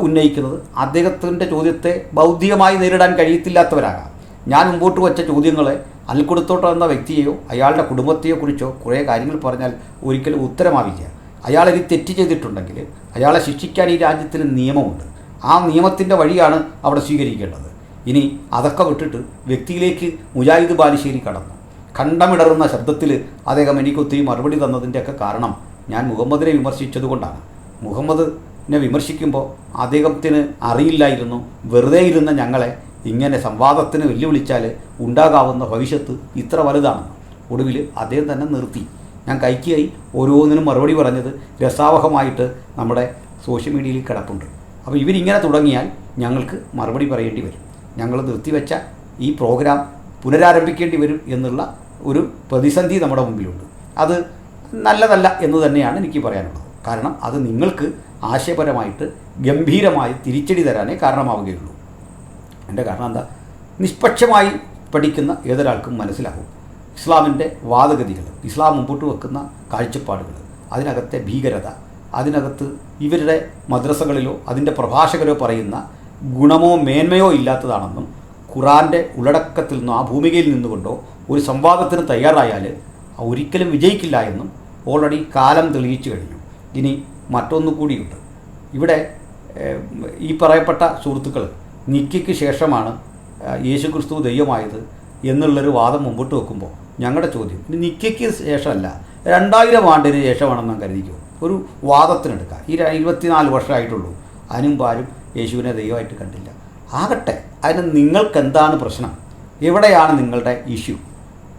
ഉന്നയിക്കുന്നത് അദ്ദേഹത്തിൻ്റെ ചോദ്യത്തെ ബൗദ്ധികമായി നേരിടാൻ കഴിയത്തില്ലാത്തവരാകാം. ഞാൻ മുമ്പോട്ട് വച്ച ചോദ്യങ്ങളെ അൽക്കുടത്തോട്ട് എന്ന വ്യക്തിയെയോ അയാളുടെ കുടുംബത്തെയോ കുറിച്ചോ കുറേ കാര്യങ്ങൾ പറഞ്ഞാൽ ഒരിക്കലും ഉത്തരമാവില്ല. അയാളൊരു തെറ്റ് ചെയ്തിട്ടുണ്ടെങ്കിൽ അയാളെ ശിക്ഷിക്കാൻ ഈ രാജ്യത്തിന് നിയമമുണ്ട്. ആ നിയമത്തിൻ്റെ വഴിയാണ് അവിടെ സ്വീകരിക്കേണ്ടത്. ഇനി അതൊക്കെ വിട്ടിട്ട് വ്യക്തിയിലേക്ക് മുജാഹിദ് ബാലുശ്ശേരി കടന്നു. കണ്ടമിടറുന്ന ശബ്ദത്തിൽ അദ്ദേഹം എനിക്കൊത്തിരി മറുപടി തന്നതിൻ്റെയൊക്കെ കാരണം ഞാൻ മുഹമ്മദിനെ വിമർശിച്ചതുകൊണ്ടാണ്. മുഹമ്മദിനെ വിമർശിക്കുമ്പോൾ അദ്ദേഹത്തിന് അറിയില്ലായിരുന്നു വെറുതെ ഇരുന്ന ഞങ്ങളെ ഇങ്ങനെ സംവാദത്തിന് വെല്ലുവിളിച്ചാൽ ഉണ്ടാകാവുന്ന ഭവിഷ്യത്ത് ഇത്ര വലുതാണെന്ന്. ഒടുവിൽ അദ്ദേഹം തന്നെ നിർത്തി. ഞാൻ കൈക്കായി ഓരോന്നിനും മറുപടി പറഞ്ഞത് രസാവഹമായിട്ട് നമ്മുടെ സോഷ്യൽ മീഡിയയിൽ കിടപ്പുണ്ട്. അപ്പോൾ ഇവരിങ്ങനെ തുടങ്ങിയാൽ ഞങ്ങൾക്ക് മറുപടി പറയേണ്ടി വരും. ഞങ്ങൾ നിർത്തിവെച്ച ഈ പ്രോഗ്രാം പുനരാരംഭിക്കേണ്ടി വരും എന്നുള്ള ഒരു പ്രതിസന്ധി നമ്മുടെ മുമ്പിലുണ്ട്. അത് നല്ലതല്ല എന്ന് തന്നെയാണ് എനിക്ക് പറയാനുള്ളത്. കാരണം അത് നിങ്ങൾക്ക് ആശയപരമായിട്ട് ഗംഭീരമായി തിരിച്ചടി തരാനേ കാരണമാവുകയുള്ളൂ. എൻ്റെ കാരണം എന്താ? നിഷ്പക്ഷമായി പഠിക്കുന്ന ഏതൊരാൾക്കും മനസ്സിലാകും ഇസ്ലാമിൻ്റെ വാദഗതികൾ, ഇസ്ലാം മുമ്പോട്ട് വെക്കുന്ന കാഴ്ചപ്പാടുകൾ, അതിനകത്തെ ഭീകരത, അതിനകത്ത് ഇവരുടെ മദ്രസകളിലോ അതിൻ്റെ പ്രഭാഷകരോ പറയുന്ന ഗുണമോ മേന്മയോ ഇല്ലാത്തതാണെന്നും ഖുറാൻ്റെ ഉള്ളടക്കത്തിൽ നിന്നോ ആ ഭൂമികയിൽ നിന്നുകൊണ്ടോ ഒരു സംവാദത്തിന് തയ്യാറായാൽ ഒരിക്കലും വിജയിക്കില്ല എന്നും ഓൾറെഡി കാലം തെളിയിച്ചു കഴിഞ്ഞു. ഇനി മറ്റൊന്നു കൂടിയുണ്ട്. ഇവിടെ ഈ പറയപ്പെട്ട സുഹൃത്തുക്കൾ നിക്കയ്ക്ക് ശേഷമാണ് യേശുക്രിസ്തു ദൈവമായത് എന്നുള്ളൊരു വാദം മുമ്പോട്ട് വെക്കുമ്പോൾ ഞങ്ങളുടെ ചോദ്യം ഇനി നിക്കയ്ക്ക് ശേഷമല്ല 2000 ആണ്ടിന് ശേഷമാണെന്ന് കരുതിക്കും ഒരു വാദത്തിനെടുക്കുക. ഈ 24 വർഷമായിട്ടുള്ളൂ. അതിനുമുമ്പ് ആരും യേശുവിനെ ദൈവമായിട്ട് കണ്ടില്ല. ആകട്ടെ, അതിന് നിങ്ങൾക്ക് എന്താണ് പ്രശ്നം? എവിടെയാണ് നിങ്ങളുടെ ഇഷ്യൂ?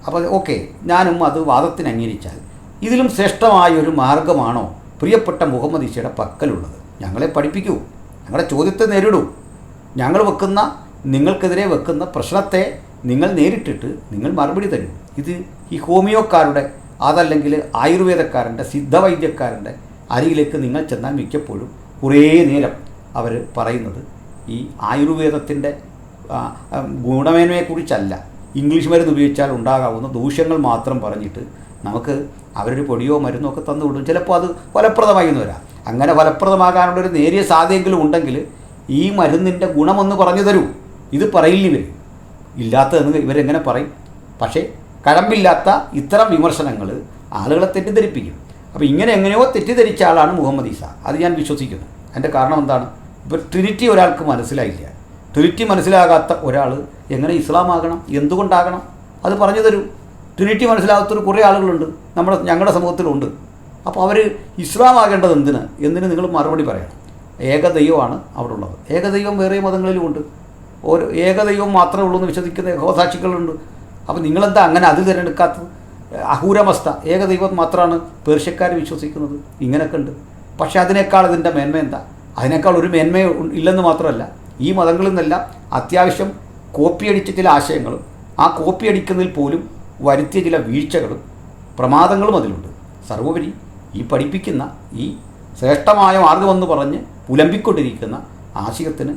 അപ്പോൾ ഓക്കെ, ഞാനും അത് വാദത്തിന് അംഗീകരിച്ചാൽ ഇതിലും ശ്രേഷ്ഠമായൊരു മാർഗമാണോ പ്രിയപ്പെട്ട മുഹമ്മദ് ഈസയുടെ പക്കലുള്ളത്? ഞങ്ങളെ പഠിപ്പിക്കൂ, ഞങ്ങളുടെ ചോദ്യത്തെ നേരിടൂ. ഞങ്ങൾ വെക്കുന്ന നിങ്ങൾക്കെതിരെ വെക്കുന്ന പ്രശ്നത്തെ നിങ്ങൾ നേരിട്ടിട്ട് നിങ്ങൾ മറുപടി തരൂ. ഇത് ഈ ഹോമിയോക്കാരുടെ അതല്ലെങ്കിൽ ആയുർവേദക്കാരൻ്റെ സിദ്ധവൈദ്യക്കാരൻ്റെ അരികിലേക്ക് നിങ്ങൾ ചെന്നാൽ മിക്കപ്പോഴും കുറേ നേരം അവർ പറയുന്നത് ഈ ആയുർവേദത്തിൻ്റെ ഗുണമേന്മയെക്കുറിച്ചല്ല, ഇംഗ്ലീഷ് മരുന്ന് ഉപയോഗിച്ചാൽ ഉണ്ടാകാവുന്ന ദൂഷ്യങ്ങൾ മാത്രം പറഞ്ഞിട്ട് നമുക്ക് അവരൊരു പൊടിയോ മരുന്നോ ഒക്കെ തന്നു വിടും. ചിലപ്പോൾ അത് ഫലപ്രദമായി എന്ന് വരാം. അങ്ങനെ ഫലപ്രദമാകാനുള്ളൊരു നേരിയ സാധ്യതയെങ്കിലും ഉണ്ടെങ്കിൽ ഈ മരുന്നിൻ്റെ ഗുണമൊന്ന് പറഞ്ഞു തരൂ. ഇത് പറയില്ല. ഇല്ലാത്തതെന്ന് ഇവരെങ്ങനെ പറയും? പക്ഷേ കഴമ്പില്ലാത്ത ഇത്തരം വിമർശനങ്ങൾ ആളുകളെ തെറ്റിദ്ധരിപ്പിക്കും. അപ്പോൾ ഇങ്ങനെ എങ്ങനെയോ തെറ്റിദ്ധരിച്ച ആളാണ് മുഹമ്മദ് ഈസ. അത് ഞാൻ വിശ്വസിക്കുന്നു. അതിൻ്റെ കാരണം എന്താണ്? ഇപ്പോൾ ട്രിനിറ്റി ഒരാൾക്ക് മനസ്സിലായില്ല. ട്രിനിറ്റി മനസ്സിലാകാത്ത ഒരാൾ എങ്ങനെ ഇസ്ലാം ആകണം? എന്തുകൊണ്ടാകണം? അത് പറഞ്ഞു തരൂ. ട്രിനിറ്റി മനസ്സിലാകാത്തൊരു കുറേ ആളുകളുണ്ട് ഞങ്ങളുടെ സമൂഹത്തിലുണ്ട്. അപ്പോൾ അവർ ഇസ്ലാം ആകേണ്ടത് എന്തിന് നിങ്ങൾ മറുപടി പറയണം. ഏകദൈവമാണ് അവിടെ ഉള്ളത്. ഏകദൈവം വേറെ മതങ്ങളിലുമുണ്ട്. ഓരോ ഏകദൈവം മാത്രമേ ഉള്ളൂ എന്ന് വിശ്വസിക്കുന്ന യഹോസാക്ഷികളുണ്ട്. അപ്പോൾ നിങ്ങളെന്താ അങ്ങനെ അത് തിരഞ്ഞെടുക്കാത്തത്? അഹൂരമസ്ത ഏകദൈവം മാത്രമാണ് പേർഷ്യക്കാർ വിശ്വസിക്കുന്നത്. ഇങ്ങനെയൊക്കെ ഉണ്ട്. പക്ഷേ അതിനേക്കാൾ ഇതിൻ്റെ മേന്മ എന്താ? അതിനേക്കാൾ ഒരു മേന്മ ഇല്ലെന്ന് മാത്രമല്ല, ഈ മതങ്ങളിൽ നിന്നെല്ലാം അത്യാവശ്യം കോപ്പിയടിച്ച ചില ആശയങ്ങളും ആ കോപ്പിയടിക്കുന്നതിൽ പോലും വരുത്തിയ ചില വീഴ്ചകളും പ്രമാദങ്ങളും അതിലുണ്ട്. സർവോപരി ഈ പഠിപ്പിക്കുന്ന ഈ ശ്രേഷ്ഠമായ മാർഗമെന്ന് പറഞ്ഞ് പുലമ്പിക്കൊണ്ടിരിക്കുന്ന ആശയത്തിന്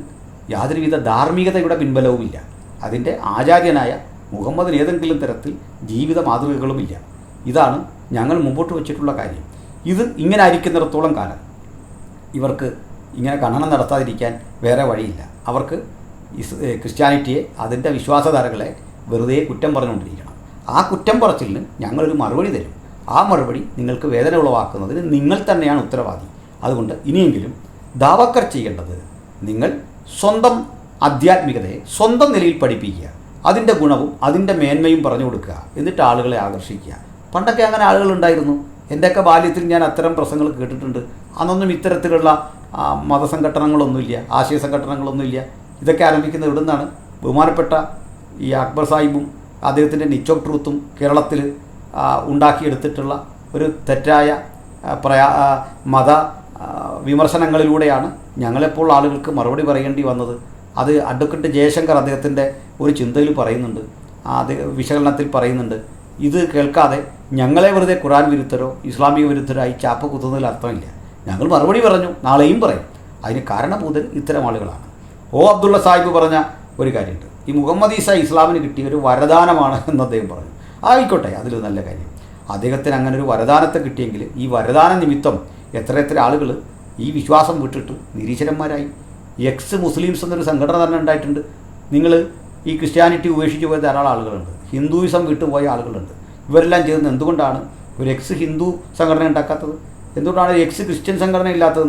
യാതൊരുവിധ ധാർമ്മികതയുടെ പിൻബലവുമില്ല. അതിൻ്റെ ആചാര്യനായ മുഹമ്മദിന് ഏതെങ്കിലും തരത്തിൽ ജീവിത മാതൃകകളുമില്ല. ഇതാണ് ഞങ്ങൾ മുമ്പോട്ട് വച്ചിട്ടുള്ള കാര്യം. ഇത് ഇങ്ങനെ ആയിരിക്കുന്നിടത്തോളം കാലം ഇവർക്ക് ഇങ്ങനെ ഖനനം നടത്താതിരിക്കാൻ വേറെ വഴിയില്ല. അവർക്ക് ക്രിസ്ത്യാനിറ്റിയെ അതിൻ്റെ വിശ്വാസധാരകളെ വെറുതെ കുറ്റം പറഞ്ഞുകൊണ്ടിരിക്കണം. ആ കുറ്റം പറച്ചിലിന് ഞങ്ങളൊരു മറുപടി തരും. ആ മറുപടി നിങ്ങൾക്ക് വേദന ഉളവാക്കുന്നതിന് നിങ്ങൾ തന്നെയാണ് ഉത്തരവാദി. അതുകൊണ്ട് ഇനിയെങ്കിലും ദാവക്കർ ചെയ്യേണ്ടത് നിങ്ങൾ സ്വന്തം ആധ്യാത്മികതയെ സ്വന്തം നിലയിൽ പഠിപ്പിക്കുക, അതിൻ്റെ ഗുണവും അതിൻ്റെ മേന്മയും പറഞ്ഞു കൊടുക്കുക, എന്നിട്ട് ആളുകളെ ആകർഷിക്കുക. പണ്ടൊക്കെ അങ്ങനെ ആളുകളുണ്ടായിരുന്നു. എൻ്റെയൊക്കെ ബാല്യത്തിൽ ഞാൻ അത്തരം പ്രസംഗങ്ങൾ കേട്ടിട്ടുണ്ട്. അന്നൊന്നും ഇത്തരത്തിലുള്ള മതസംഘടനകളൊന്നുമില്ല, ആശയ സംഘടനകളൊന്നുമില്ല. ഇതൊക്കെ ആരംഭിക്കുന്നത് ഇവിടെ നിന്നാണ്. ബഹുമാനപ്പെട്ട ഈ അക്ബർ സാഹിബും അദ്ദേഹത്തിൻ്റെ നിച്ച് ഓഫ് ട്രൂത്തും കേരളത്തിൽ ഉണ്ടാക്കിയെടുത്തിട്ടുള്ള ഒരു തെറ്റായ മത വിമർശനങ്ങളിലൂടെയാണ് ഞങ്ങളെപ്പോൾ ആളുകൾക്ക് മറുപടി പറയേണ്ടി വന്നത്. അത് അഡ്വക്കേറ്റ് ജയശങ്കർ അദ്ദേഹത്തിൻ്റെ ഒരു ചിന്തയിൽ പറയുന്നുണ്ട്, വിശകലനത്തിൽ പറയുന്നുണ്ട്. ഇത് കേൾക്കാതെ ഞങ്ങളെ വെറുതെ ഖുർആൻ വിരുദ്ധരോ ഇസ്ലാമിക വിരുദ്ധരായി ചാപ്പ കുത്തുന്നതിൽ അർത്ഥമില്ല. ഞങ്ങൾ മറുപടി പറഞ്ഞു, നാളെയും പറയും. അതിന് കാരണഭൂതൻ ഇത്തരം ആളുകളാണ്. അബ്ദുള്ള സാഹിബ് പറഞ്ഞ ഒരു കാര്യമുണ്ട്. ഈ മുഹമ്മദ് ഈസ ഇസ്ലാമിന് കിട്ടിയ ഒരു വരദാനമാണ് എന്ന് അദ്ദേഹം പറഞ്ഞു. ആയിക്കോട്ടെ, അതിൽ നല്ല കാര്യം. അദ്ദേഹത്തിന് അങ്ങനെ ഒരു വരദാനത്തെ കിട്ടിയെങ്കിൽ ഈ വരദാന നിമിത്തം എത്ര ആളുകൾ ഈ വിശ്വാസം വിട്ടിട്ട് നിരീശ്വരന്മാരായി. എക്സ് മുസ്ലിംസ് എന്നൊരു സംഘടന തന്നെ ഉണ്ടായിട്ടുണ്ട്. നിങ്ങൾ ഈ ക്രിസ്ത്യാനിറ്റി ഉപേക്ഷിച്ച് പോയ ധാരാളം ആളുകളുണ്ട്, ഹിന്ദുയിസം വിട്ടുപോയ ആളുകളുണ്ട്. ഇവരെല്ലാം ചേർന്ന് എന്തുകൊണ്ടാണ് ഒരു എക്സ് ഹിന്ദു സംഘടന ഉണ്ടാക്കാത്തത്? എന്തുകൊണ്ടാണ് ഒരു എക്സ് ക്രിസ്ത്യൻ സംഘടന ഇല്ലാത്തത്?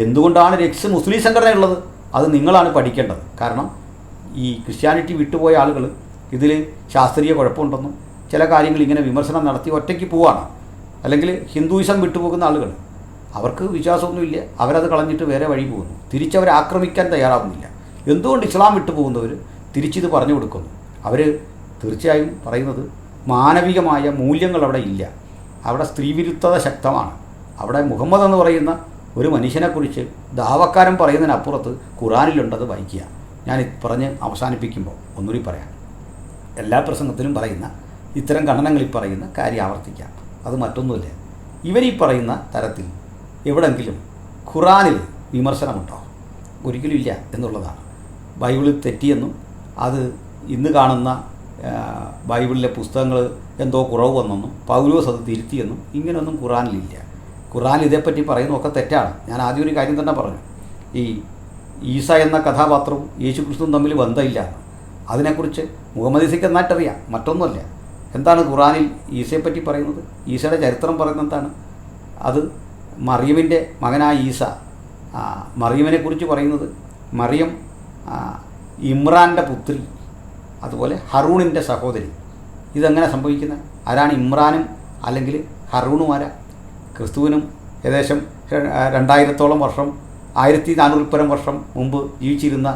എന്തുകൊണ്ടാണ് ഒരു എക്സ് മുസ്ലിം സംഘടന ഉള്ളത്? അത് നിങ്ങളാണ് പഠിക്കേണ്ടത്. കാരണം ഈ ക്രിസ്ത്യാനിറ്റി വിട്ടുപോയ ആളുകൾ ഇതിൽ ശാസ്ത്രീയ കുഴപ്പമുണ്ടെന്നും ചില കാര്യങ്ങൾ ഇങ്ങനെ വിമർശനം നടത്തി ഒറ്റയ്ക്ക് പോവാണ്. അല്ലെങ്കിൽ ഹിന്ദുയിസം വിട്ടുപോകുന്ന ആളുകൾ, അവർക്ക് വിശ്വാസമൊന്നുമില്ല, അവരത് കളഞ്ഞിട്ട് വേറെ വഴി പോകുന്നു. തിരിച്ചവരെ ആക്രമിക്കാൻ തയ്യാറാവുന്നില്ല. എന്തുകൊണ്ട് ഇസ്ലാം വിട്ടുപോകുന്നവർ തിരിച്ചിത് പറഞ്ഞു കൊടുക്കുന്നു? അവർ തീർച്ചയായും പറയുന്നത് മാനവികമായ മൂല്യങ്ങൾ അവിടെ ഇല്ല, അവിടെ സ്ത്രീവിരുദ്ധത ശക്തമാണ്. അവിടെ മുഹമ്മദ് എന്ന് പറയുന്ന ഒരു മനുഷ്യനെക്കുറിച്ച് ദാവക്കാരൻ പറയുന്നതിനപ്പുറത്ത് ഖുറാനിലുണ്ടത് വായിക്കുക. ഞാൻ പറഞ്ഞ് അവസാനിപ്പിക്കുമ്പോൾ ഒന്നുകൂടി പറയാം. എല്ലാ പ്രസംഗത്തിലും പറയുന്ന ഇത്തരം ഖണ്ഡനങ്ങളിൽ പറയുന്ന കാര്യം ആവർത്തിക്കാം. അത് മറ്റൊന്നുമില്ല, ഇവരീ പറയുന്ന തരത്തിൽ എവിടെങ്കിലും ഖുറാനിൽ വിമർശനമുണ്ടോ? ഒരിക്കലും ഇല്ല എന്നുള്ളതാണ്. ബൈബിളിൽ തെറ്റിയെന്നും അത് ഇന്ന് കാണുന്ന ബൈബിളിലെ പുസ്തകങ്ങൾ എന്തോ കുറവ് വന്നെന്നും പൗലോസ് അത് തിരുത്തിയെന്നും ഇങ്ങനെയൊന്നും ഖുറാനിലില്ല. ഖുറാൻ ഇതേപ്പറ്റി പറയുന്നതൊക്കെ തെറ്റാണ്. ഞാൻ ആദ്യം ഒരു കാര്യം തന്നെ പറഞ്ഞു, ഈ ഈസ എന്ന കഥാപാത്രവും യേശു ക്രിസ്തുവും തമ്മിൽ ബന്ധമില്ല. അതിനെക്കുറിച്ച് മുഹമ്മദ് ഈസയ്ക്ക് നന്നായിട്ടറിയാം, മറ്റൊന്നുമല്ല. എന്താണ് ഖുറാനിൽ ഈസയെപ്പറ്റി പറയുന്നത്? ഈസയുടെ ചരിത്രം പറയുന്നത് എന്താണ്? അത് മറിയമിൻ്റെ മകനായ ഈസ, മറിയമിനെക്കുറിച്ച് പറയുന്നത് മറിയം ഇമ്രാൻ്റെ പുത്രി, അതുപോലെ ഹറൂണിൻ്റെ സഹോദരി. ഇതെങ്ങനെ സംഭവിക്കുന്നത്? ആരാണ് ഇമ്രാനും അല്ലെങ്കിൽ ഹറൂണും? ആരാ? ക്രിസ്തുവിനും ഏകദേശം 2000-ഓളം വർഷം, 1400 വർഷം മുമ്പ് ജീവിച്ചിരുന്ന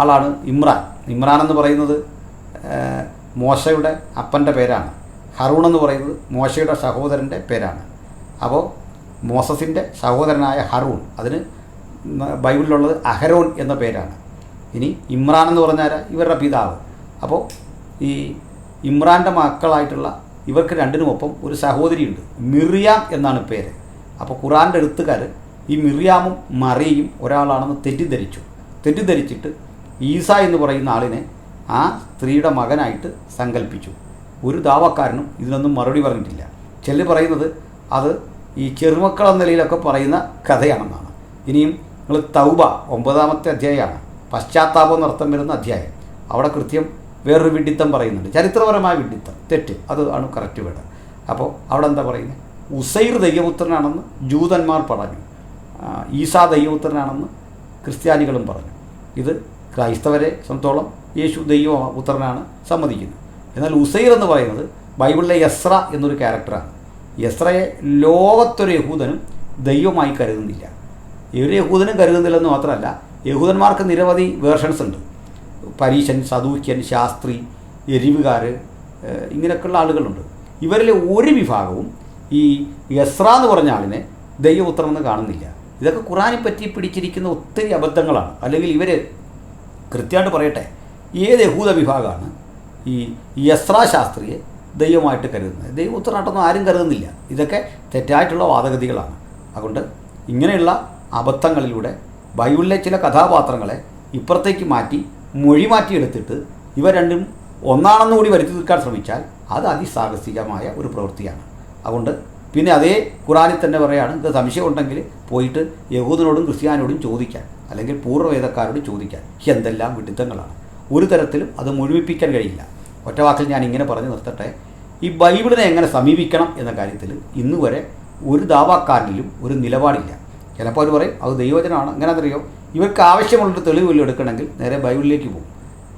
ആളാണ് ഇമ്രാൻ. ഇമ്രാൻ എന്ന് പറയുന്നത് മോശയുടെ അപ്പൻ്റെ പേരാണ്. ഹറൂൺ എന്ന് പറയുന്നത് മോശയുടെ സഹോദരൻ്റെ പേരാണ്. അപ്പോൾ മോസസിൻ്റെ സഹോദരനായ ഹറൂൺ, അതിന് ബൈബിളിലുള്ളത് അഹരോൻ എന്ന പേരാണ്. ഇനി ഇമ്രാൻ എന്ന് പറഞ്ഞാൽ ഇവരുടെ പിതാവ്. അപ്പോൾ ഈ ഇമ്രാൻ്റെ മക്കളായിട്ടുള്ള ഇവർക്ക് രണ്ടിനുമൊപ്പം ഒരു സഹോദരിയുണ്ട്, മിറിയാം എന്നാണ് പേര്. അപ്പോൾ ഖുറാൻ്റെ എഴുത്തുകാർ ഈ മിറിയാമും മറിയയും ഒരാളാണെന്ന് തെറ്റിദ്ധരിച്ചിട്ട് ഈസ എന്ന് പറയുന്ന ആളിനെ ആ സ്ത്രീയുടെ മകനായിട്ട് സങ്കല്പിച്ചു. ഒരു ദാവക്കാരനും ഇതിനൊന്നും മറുപടി പറഞ്ഞിട്ടില്ല. ചിലർ പറയുന്നത് അത് ഈ ചെറുമക്കൾ എന്ന നിലയിലൊക്കെ പറയുന്ന കഥയാണെന്നാണ്. ഇനിയും നിങ്ങൾ തൗബ 9-ാമത്തെ അധ്യായമാണ്, പശ്ചാത്താപം എന്നർത്ഥം വരുന്ന അധ്യായം. അവിടെ കൃത്യം വേറൊരു വിഡ്ഢിത്തം പറയുന്നുണ്ട്, ചരിത്രപരമായ വിഡ്ഢിത്തം, തെറ്റ്, അത് ആണ് കറക്റ്റ് വേർഡ്. അപ്പോൾ അവിടെ എന്താ പറയുന്നത്? ഉസൈർ ദൈവപുത്രനാണെന്ന് ജൂതന്മാർ പറഞ്ഞു, ഈസാ ദൈവപുത്രനാണെന്ന് ക്രിസ്ത്യാനികളും പറഞ്ഞു. ഇത് ക്രൈസ്തവരെ സംബന്ധിച്ചോളം യേശു ദൈവപുത്രനാണ് സമ്മതിക്കുന്നത്. എന്നാൽ ഉസൈർ എന്ന് പറയുന്നത് ബൈബിളിലെ യസ്ര എന്നൊരു ക്യാരക്ടറാണ്. യസ്രയെ ലോകത്തൊരു യഹൂദനും ദൈവമായി കരുതുന്നില്ല. ഒരു യഹൂദനും കരുതുന്നില്ലെന്ന് മാത്രമല്ല, യഹൂദന്മാർക്ക് നിരവധി വേർഷൻസ് ഉണ്ട്. പരീശൻ, സദൂക്യൻ, ശാസ്ത്രി, എരിവുകാർ, ഇങ്ങനെയൊക്കെയുള്ള ആളുകളുണ്ട്. ഇവരിലെ ഒരു വിഭാഗവും ഈ യസ്ര എന്ന് പറഞ്ഞ ആളിനെ ദൈവപുത്രനെന്ന് കാണുന്നില്ല. ഇതൊക്കെ ഖുറാനെ പറ്റി പിടിച്ചിരിക്കുന്ന ഒത്തിരി അബദ്ധങ്ങളാണ്. അല്ലെങ്കിൽ ഇവർ കൃത്യമായിട്ട് പറയട്ടെ, ഏത് യഹൂദ വിഭാഗമാണ് ഈ യസ്ര ശാസ്ത്രിയെ ദൈവമായിട്ട് കരുതുന്നത്? ദൈവപുത്രനായിട്ടൊന്നും ആരും കരുതുന്നില്ല. ഇതൊക്കെ തെറ്റായിട്ടുള്ള വാദഗതികളാണ്. അതുകൊണ്ട് ഇങ്ങനെയുള്ള അബദ്ധങ്ങളിലൂടെ ബൈബിളിലെ ചില കഥാപാത്രങ്ങളെ ഇപ്പുറത്തേക്ക് മാറ്റി മൊഴി മാറ്റിയെടുത്തിട്ട് ഇവ രണ്ടും ഒന്നാണെന്ന് കൂടി വരുത്തി തീർക്കാൻ ശ്രമിച്ചാൽ അത് അതിസാഹസികമായ ഒരു പ്രവൃത്തിയാണ്. അതുകൊണ്ട് പിന്നെ അതേ ഖുറാനിൽ തന്നെ പറയുകയാണ്, ഇത് സംശയമുണ്ടെങ്കിൽ പോയിട്ട് യഹൂദനോടും ക്രിസ്ത്യാനോടും ചോദിക്കാൻ, അല്ലെങ്കിൽ പൂർവ്വവേദക്കാരോട് ചോദിക്കാൻ. എന്തെല്ലാം വിഡിത്തങ്ങളാണ്! ഒരു തരത്തിലും അത് മുഴുമിപ്പിക്കാൻ കഴിയില്ല. ഒറ്റവാക്കിൽ ഞാൻ ഇങ്ങനെ പറഞ്ഞു നിർത്തട്ടെ, ഈ ബൈബിളിനെ എങ്ങനെ സമീപിക്കണം എന്ന കാര്യത്തിൽ ഇന്ന് വരെ ഒരു ദാവാക്കാരനിലും ഒരു നിലപാടില്ല. ചിലപ്പോൾ അവർ പറയും അത് ദൈവവചനമാണ്. എങ്ങനെയാണെന്നറിയോ? ഇവർക്ക് ആവശ്യമുള്ളൊരു തെളിവ് വല്ലതും എടുക്കണമെങ്കിൽ നേരെ ബൈബിളിലേക്ക് പോകും,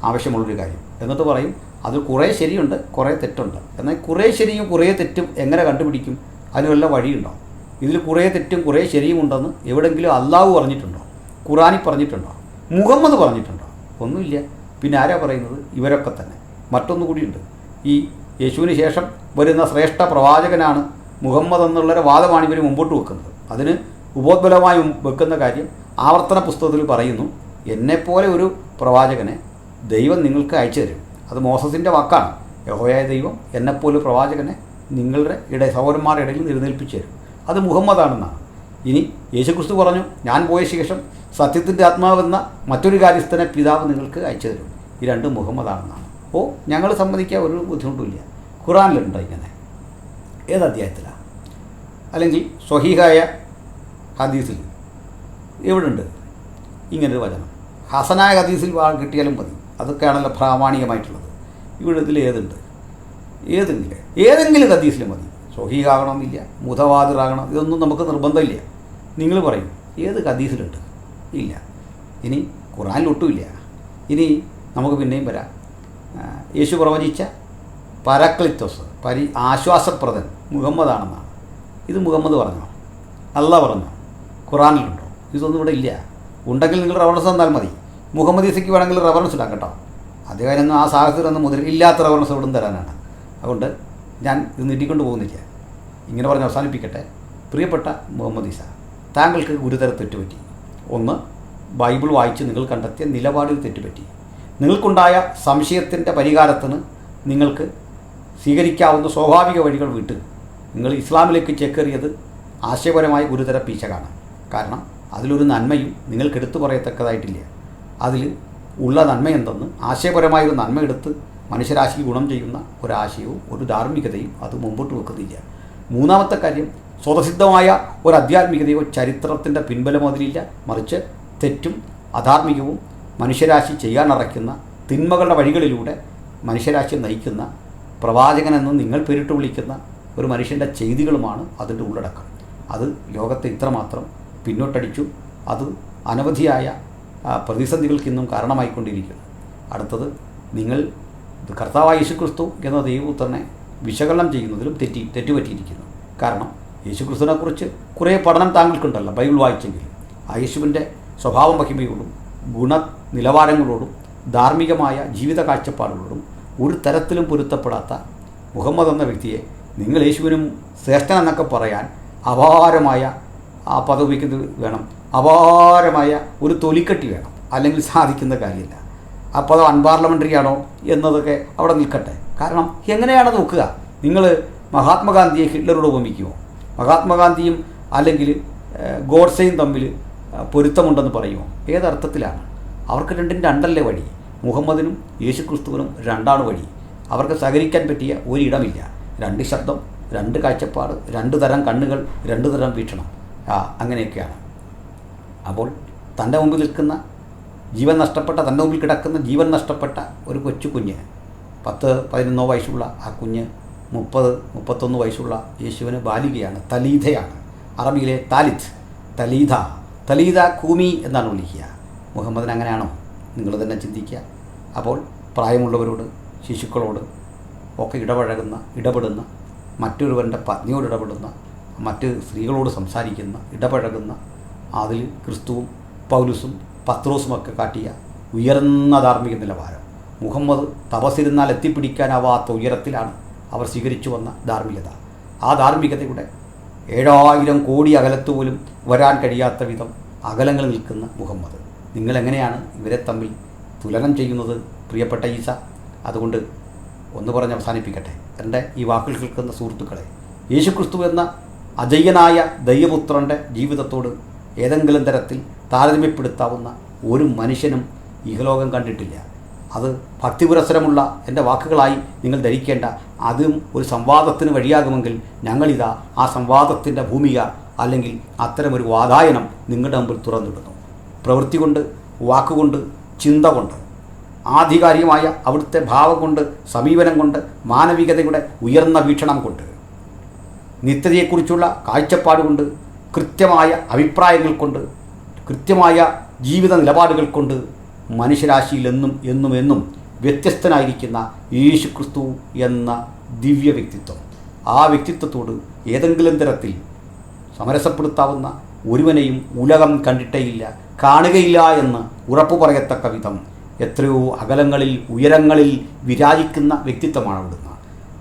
ആവശ്യമുള്ളൊരു കാര്യം. എന്നിട്ട് പറയും അതിൽ കുറേ ശരിയുണ്ട്, കുറേ തെറ്റുണ്ട്. എന്നാൽ കുറേ ശരിയും കുറേ തെറ്റും എങ്ങനെ കണ്ടുപിടിക്കും? അതിന് വല്ല വഴിയുണ്ടോ? ഇതിൽ കുറേ തെറ്റും കുറേ ശരിയും ഉണ്ടെന്ന് എവിടെയെങ്കിലും അള്ളാഹു പറഞ്ഞിട്ടുണ്ടോ? ഖുറാനിൽ പറഞ്ഞിട്ടുണ്ടോ? മുഹമ്മദ് പറഞ്ഞിട്ടുണ്ടോ? ഒന്നുമില്ല. പിന്നെ ആരാ പറയുന്നത്? ഇവരൊക്കെ തന്നെ. മറ്റൊന്നു കൂടിയുണ്ട്, ഈ യേശുവിന് ശേഷം വരുന്ന ശ്രേഷ്ഠ പ്രവാചകനാണ് മുഹമ്മദ് എന്നുള്ളൊരു വാദമാണ് ഇവർ മുമ്പോട്ട് വെക്കുന്നത്. അതിന് ഉപോദ്ബലമായി വെക്കുന്ന കാര്യം ആവർത്തന പുസ്തകത്തിൽ പറയുന്നു, എന്നെപ്പോലെ ഒരു പ്രവാചകനെ ദൈവം നിങ്ങൾക്ക് അയച്ചു തരും. അത് മോസസിൻ്റെ വാക്കാണ്. യഹോവയായ ദൈവം എന്നെപ്പോലെ പ്രവാചകനെ നിങ്ങളുടെ സഹോദരന്മാരുടെ ഇടയിൽ എഴുന്നേൽപ്പിച്ചു തരും. അത് മുഹമ്മദാണെന്നാണ്. ഇനി യേശുക്രിസ്തു പറഞ്ഞു, ഞാൻ പോയ ശേഷം സത്യത്തിൻ്റെ ആത്മാവെന്ന മറ്റൊരു കാര്യസ്ഥനെ പിതാവ് നിങ്ങൾക്ക് അയച്ചു തരും. ഈ രണ്ടും മുഹമ്മദാണെന്നാണ്. അപ്പോൾ ഞങ്ങൾ സമ്മതിക്കാൻ ഒരു ബുദ്ധിമുട്ടുമില്ല. ഖുറാനിലുണ്ടോ ഇങ്ങനെ? ഏത് അധ്യായത്തിലാണ്? അല്ലെങ്കിൽ സ്വഹീഹായ ഹദീസിൽ എവിടെയുണ്ട് ഇങ്ങനൊരു വചനം? ഹസനായ ഹദീസിൽ കിട്ടിയാലും മതി, അതൊക്കെയാണല്ലോ പ്രാമാണികമായിട്ടുള്ളത്. ഇവിടെ ഇതിൽ ഏതുണ്ട്? ഏതെങ്കിലും ഹദീസിൽ മതി. സ്വഹീഹാകണമെന്നില്ല, മുതവാദിറാകണം, ഇതൊന്നും നമുക്ക് നിർബന്ധമില്ല. നിങ്ങൾ പറയും ഏത് ഹദീസിലുണ്ട്? ഇല്ല. ഇനി ഖുർആനിലൊട്ടുമില്ല. ഇനി നമുക്ക് പിന്നെയും വരാം. യേശു പ്രവചിച്ച പരക്ലിത്തോസ്, ആശ്വാസപ്രദൻ മുഹമ്മദാണെന്നാണ്. ഇത് മുഹമ്മദ് പറഞ്ഞോ? അല്ലാഹ് പറഞ്ഞോ? ഖുർആനിലുണ്ടോ? ഇതൊന്നും ഇവിടെ ഇല്ല. ഉണ്ടെങ്കിൽ നിങ്ങൾ റെഫറൻസ് തന്നാൽ മതി. മുഹമ്മദ് ഈസയ്ക്ക് വേണമെങ്കിൽ റെഫറൻസ് ഇടാം കേട്ടോ. അദ്ദേഹം ആ സാഹചര്യമൊന്നും മുതൽ ഇല്ലാത്ത റെഫറൻസ് ഇവിടുന്ന് തരാനാണ്. അതുകൊണ്ട് ഞാൻ ഇത് നീട്ടിക്കൊണ്ട് പോകുന്നില്ല, ഇങ്ങനെ പറഞ്ഞ് അവസാനിപ്പിക്കട്ടെ. പ്രിയപ്പെട്ട മുഹമ്മദ് ഈസ, താങ്കൾക്ക് ഗുരുതര തെറ്റുപറ്റി. ഒന്ന്, ബൈബിൾ വായിച്ച് നിങ്ങൾ കണ്ടെത്തിയ നിലപാടിൽ തെറ്റുപറ്റി. നിങ്ങൾക്കുണ്ടായ സംശയത്തിൻ്റെ പരിഹാരത്തിന് നിങ്ങൾക്ക് സ്വീകരിക്കാവുന്ന സ്വാഭാവിക വഴികൾ വിട്ട് നിങ്ങൾ ഇസ്ലാമിലേക്ക് ചേക്കേറിയത് ആശയപരമായ ഗുരുതര പീശകാണ്. കാരണം അതിലൊരു നന്മയും നിങ്ങൾക്ക് എടുത്തു പറയത്തക്കതായിട്ടില്ല. അതിൽ ഉള്ള നന്മ എന്തെന്ന്, ആശയപരമായ ഒരു നന്മ എടുത്ത് മനുഷ്യരാശിക്ക് ഗുണം ചെയ്യുന്ന ഒരാശയവും ഒരു ധാർമ്മികതയും അത് മുമ്പോട്ട് വെക്കുന്നില്ല. മൂന്നാമത്തെ കാര്യം, സ്വതസിദ്ധമായ ഒരു ആധ്യാത്മികതയോ ചരിത്രത്തിൻ്റെ പിൻബലമോ അതിലില്ല. മറിച്ച് തെറ്റും അധാർമികവും മനുഷ്യരാശി ചെയ്യാനറയ്ക്കുന്ന തിന്മകളുടെ വഴികളിലൂടെ മനുഷ്യരാശിയെ നയിക്കുന്ന പ്രവാചകനെന്ന് നിങ്ങൾ പേരിട്ട് വിളിക്കുന്ന ഒരു മനുഷ്യൻ്റെ ചെയ്തികളുമാണ് അതിൻ്റെ ഉള്ളടക്കം. അത് ലോകത്തെ ഇത്രമാത്രം പിന്നോട്ടടിച്ചു. അത് അനവധിയായ പ്രതിസന്ധികൾക്ക് ഇന്നും കാരണമായിക്കൊണ്ടിരിക്കുന്നു. അടുത്തത്, നിങ്ങൾ കർത്താവായ യേശുക്രിസ്തു എന്ന ദൈവപുത്രനെ വിശകലനം ചെയ്യുന്നതിലും തെറ്റുപറ്റിയിരിക്കുന്നു. കാരണം യേശുക്രിസ്തുവിനെക്കുറിച്ച് കുറേ പഠനം താങ്കൾക്കുണ്ടല്ലോ ബൈബിൾ വായിച്ചെങ്കിൽ. ആ യേശുവിൻ്റെ സ്വഭാവ മഹിമയോടും ഗുണനിലവാരങ്ങളോടും ധാർമ്മികമായ ജീവിത കാഴ്ചപ്പാടുകളോടും ഒരു തരത്തിലും പൊരുത്തപ്പെടാത്ത മുഹമ്മദ് എന്ന വ്യക്തിയെ നിങ്ങൾ യേശുവിനും ശ്രേഷ്ഠനെന്നൊക്കെ പറയാൻ അപാരമായ ആ പദവിക്കുന്നത് വേണം, അപാരമായ ഒരു തൊലിക്കെട്ടി വേണം, അല്ലെങ്കിൽ സാധിക്കുന്ന കാര്യമില്ല. ആ പദം അൺപാർലമെൻ്ററി ആണോ എന്നതൊക്കെ അവിടെ നിൽക്കട്ടെ. കാരണം എങ്ങനെയാണ് നോക്കുക? നിങ്ങൾ മഹാത്മാഗാന്ധിയെ ഹിറ്റ്ലറോട് ഉപമിക്കുമോ? മഹാത്മാഗാന്ധിയും അല്ലെങ്കിൽ ഗോഡ്സെയും തമ്മിൽ പൊരുത്തമുണ്ടെന്ന് പറയുമോ? ഏതർത്ഥത്തിലാണ്? അവർക്ക് രണ്ടല്ലേ വഴി. മുഹമ്മദിനും യേശുക്രിസ്തുവിനും രണ്ടാണ് വഴി. അവർക്ക് സഹകരിക്കാൻ പറ്റിയ ഒരിടമില്ല. രണ്ട് ശബ്ദം, രണ്ട് കാഴ്ചപ്പാട്, രണ്ട് തരം കണ്ണുകൾ, രണ്ട് തരം വീക്ഷണം, അങ്ങനെയൊക്കെയാണ്. അപ്പോൾ തൻ്റെ മുമ്പിൽ നിൽക്കുന്ന തൻ്റെ മുമ്പിൽ കിടക്കുന്ന ജീവൻ നഷ്ടപ്പെട്ട ഒരു കൊച്ചു കുഞ്ഞ്, 10-11 വയസ്സുള്ള ആ കുഞ്ഞ് 30-31 വയസ്സുള്ള യേശുവിന് ബാലികയാണ്, തലീധയാണ്. അറബിയിലെ തലീധ കൂമി എന്നാണ് വിളിക്കുക. മുഹമ്മദിന് അങ്ങനെയാണോ? നിങ്ങൾ തന്നെ ചിന്തിക്കുക. അപ്പോൾ പ്രായമുള്ളവരോട്, ശിശുക്കളോട് ഒക്കെ ഇടപെടുന്ന, മറ്റൊരുവൻ്റെ പത്നിയോട് ഇടപെടുന്ന, മറ്റ് സ്ത്രീകളോട് സംസാരിക്കുന്ന, ഇടപഴകുന്ന, അതിൽ ക്രിസ്തുവും പൗലുസും പത്രോസുമൊക്കെ കാട്ടിയ ഉയർന്ന ധാർമ്മിക നിലവാരം. മുഹമ്മദ് തപസ്സിരുന്നാൽ എത്തിപ്പിടിക്കാനാവാത്ത ഉയരത്തിലാണ് അവർ സ്വീകരിച്ചു വന്ന ധാർമ്മികത. ആ ധാർമ്മികതയുടെ 7000 കോടി അകലത്ത് പോലും വരാൻ കഴിയാത്ത വിധം അകലങ്ങൾ നിൽക്കുന്ന മുഹമ്മദ്. നിങ്ങളെങ്ങനെയാണ് ഇവരെ തമ്മിൽ തുലനം ചെയ്യുന്നത് പ്രിയപ്പെട്ട ഈസ? അതുകൊണ്ട് ഒന്ന് പറഞ്ഞ് അവസാനിപ്പിക്കട്ടെ. എൻ്റെ ഈ വാക്കുകൾ കേൾക്കുന്ന സുഹൃത്തുക്കളെ, യേശുക്രിസ്തു എന്ന അജയ്യനായ ദൈവപുത്രൻ്റെ ജീവിതത്തോട് ഏതെങ്കിലും തരത്തിൽ താരതമ്യപ്പെടുത്താവുന്ന ഒരു മനുഷ്യനും ഇഹലോകം കണ്ടിട്ടില്ല. അത് ഭക്തിപുരസരമുള്ള എൻ്റെ വാക്കുകളായി നിങ്ങൾ ധരിക്കേണ്ട. അതും ഒരു സംവാദത്തിന് വഴിയാകുമെങ്കിൽ ഞങ്ങളിതാ ആ സംവാദത്തിൻ്റെ ഭൂമിക അല്ലെങ്കിൽ അത്തരമൊരു വാതായനം നിങ്ങളുടെ മുമ്പിൽ തുറന്നിടുന്നു. പ്രവൃത്തി കൊണ്ട്, വാക്കുകൊണ്ട്, ചിന്ത കൊണ്ട്, ആധികാരികമായ അവിടുത്തെ ഭാവം കൊണ്ട്, സമീപനം കൊണ്ട്, മാനവികതയുടെ ഉയർന്ന വീക്ഷണം കൊണ്ട്, നിത്യതയെക്കുറിച്ചുള്ള കാഴ്ചപ്പാട് കൊണ്ട്, കൃത്യമായ അഭിപ്രായങ്ങൾ കൊണ്ട്, കൃത്യമായ ജീവിത നിലപാടുകൾ കൊണ്ട് മനുഷ്യരാശിയിൽ എന്നും വ്യത്യസ്തനായിരിക്കുന്ന യേശുക്രിസ്തു എന്ന ദിവ്യ വ്യക്തിത്വം, ആ വ്യക്തിത്വത്തോട് ഏതെങ്കിലും തരത്തിൽ സമരസപ്പെടുത്താവുന്ന ഒരുവനെയും ഉലകം കണ്ടിട്ടേയില്ല, കാണുകയില്ല എന്ന് ഉറപ്പു പറയത്തക്ക വിധം എത്രയോ അകലങ്ങളിൽ, ഉയരങ്ങളിൽ വിരാജിക്കുന്ന വ്യക്തിത്വമാണ്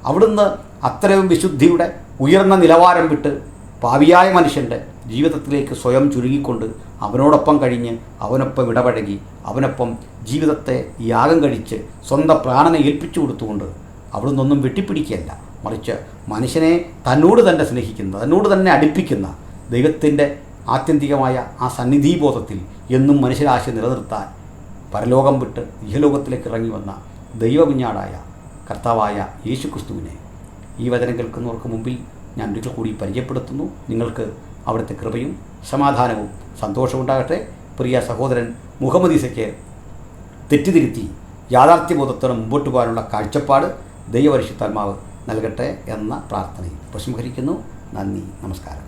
അവിടുന്ന് അത്രയും വിശുദ്ധിയുടെ ഉയർന്ന നിലവാരം വിട്ട് പാപിയായ മനുഷ്യൻ്റെ ജീവിതത്തിലേക്ക് സ്വയം ചുരുങ്ങിക്കൊണ്ട് അവനോടൊപ്പം കഴിഞ്ഞ്, അവനൊപ്പം ഇടപഴകി, അവനൊപ്പം ജീവിതത്തെ യാഗം കഴിച്ച് സ്വന്തം പ്രാണനെ ഏൽപ്പിച്ചു കൊടുത്തുകൊണ്ട് അവിടുന്ന് ഒന്നും വെട്ടിപ്പിടിക്കുകയല്ല, മറിച്ച് മനുഷ്യനെ തന്നോട് തന്നെ സ്നേഹിക്കുന്ന, തന്നോട് തന്നെ അടുപ്പിക്കുന്ന ദൈവത്തിൻ്റെ ആത്യന്തികമായ ആ സന്നിധിബോധത്തിൽ എന്നും മനുഷ്യരാശി നിലനിർത്താൻ പരലോകം വിട്ട് ഇഹലോകത്തിലേക്ക് ഇറങ്ങി വന്ന ദൈവകുഞ്ഞാടായ കർത്താവായ യേശുക്രിസ്തുവിനെ ഈ വചനം കേൾക്കുന്നവർക്ക് മുമ്പിൽ ഞാൻ ഒരിക്കൽ കൂടി പരിചയപ്പെടുത്തുന്നു. നിങ്ങൾക്ക് അവിടുത്തെ കൃപയും സമാധാനവും സന്തോഷവും ഉണ്ടാകട്ടെ. പ്രിയ സഹോദരൻ മുഹമ്മദ് ഈസയ്ക്ക് തെറ്റിതിരുത്തി യാഥാർത്ഥ്യബോധത്തോടെ മുമ്പോട്ട് പോകാനുള്ള കാഴ്ചപ്പാട് ദൈവപരിശുദ്ധാത്മാവ് നൽകട്ടെ എന്ന പ്രാർത്ഥനയിൽ ഉപസംഹരിക്കുന്നു. നന്ദി, നമസ്കാരം.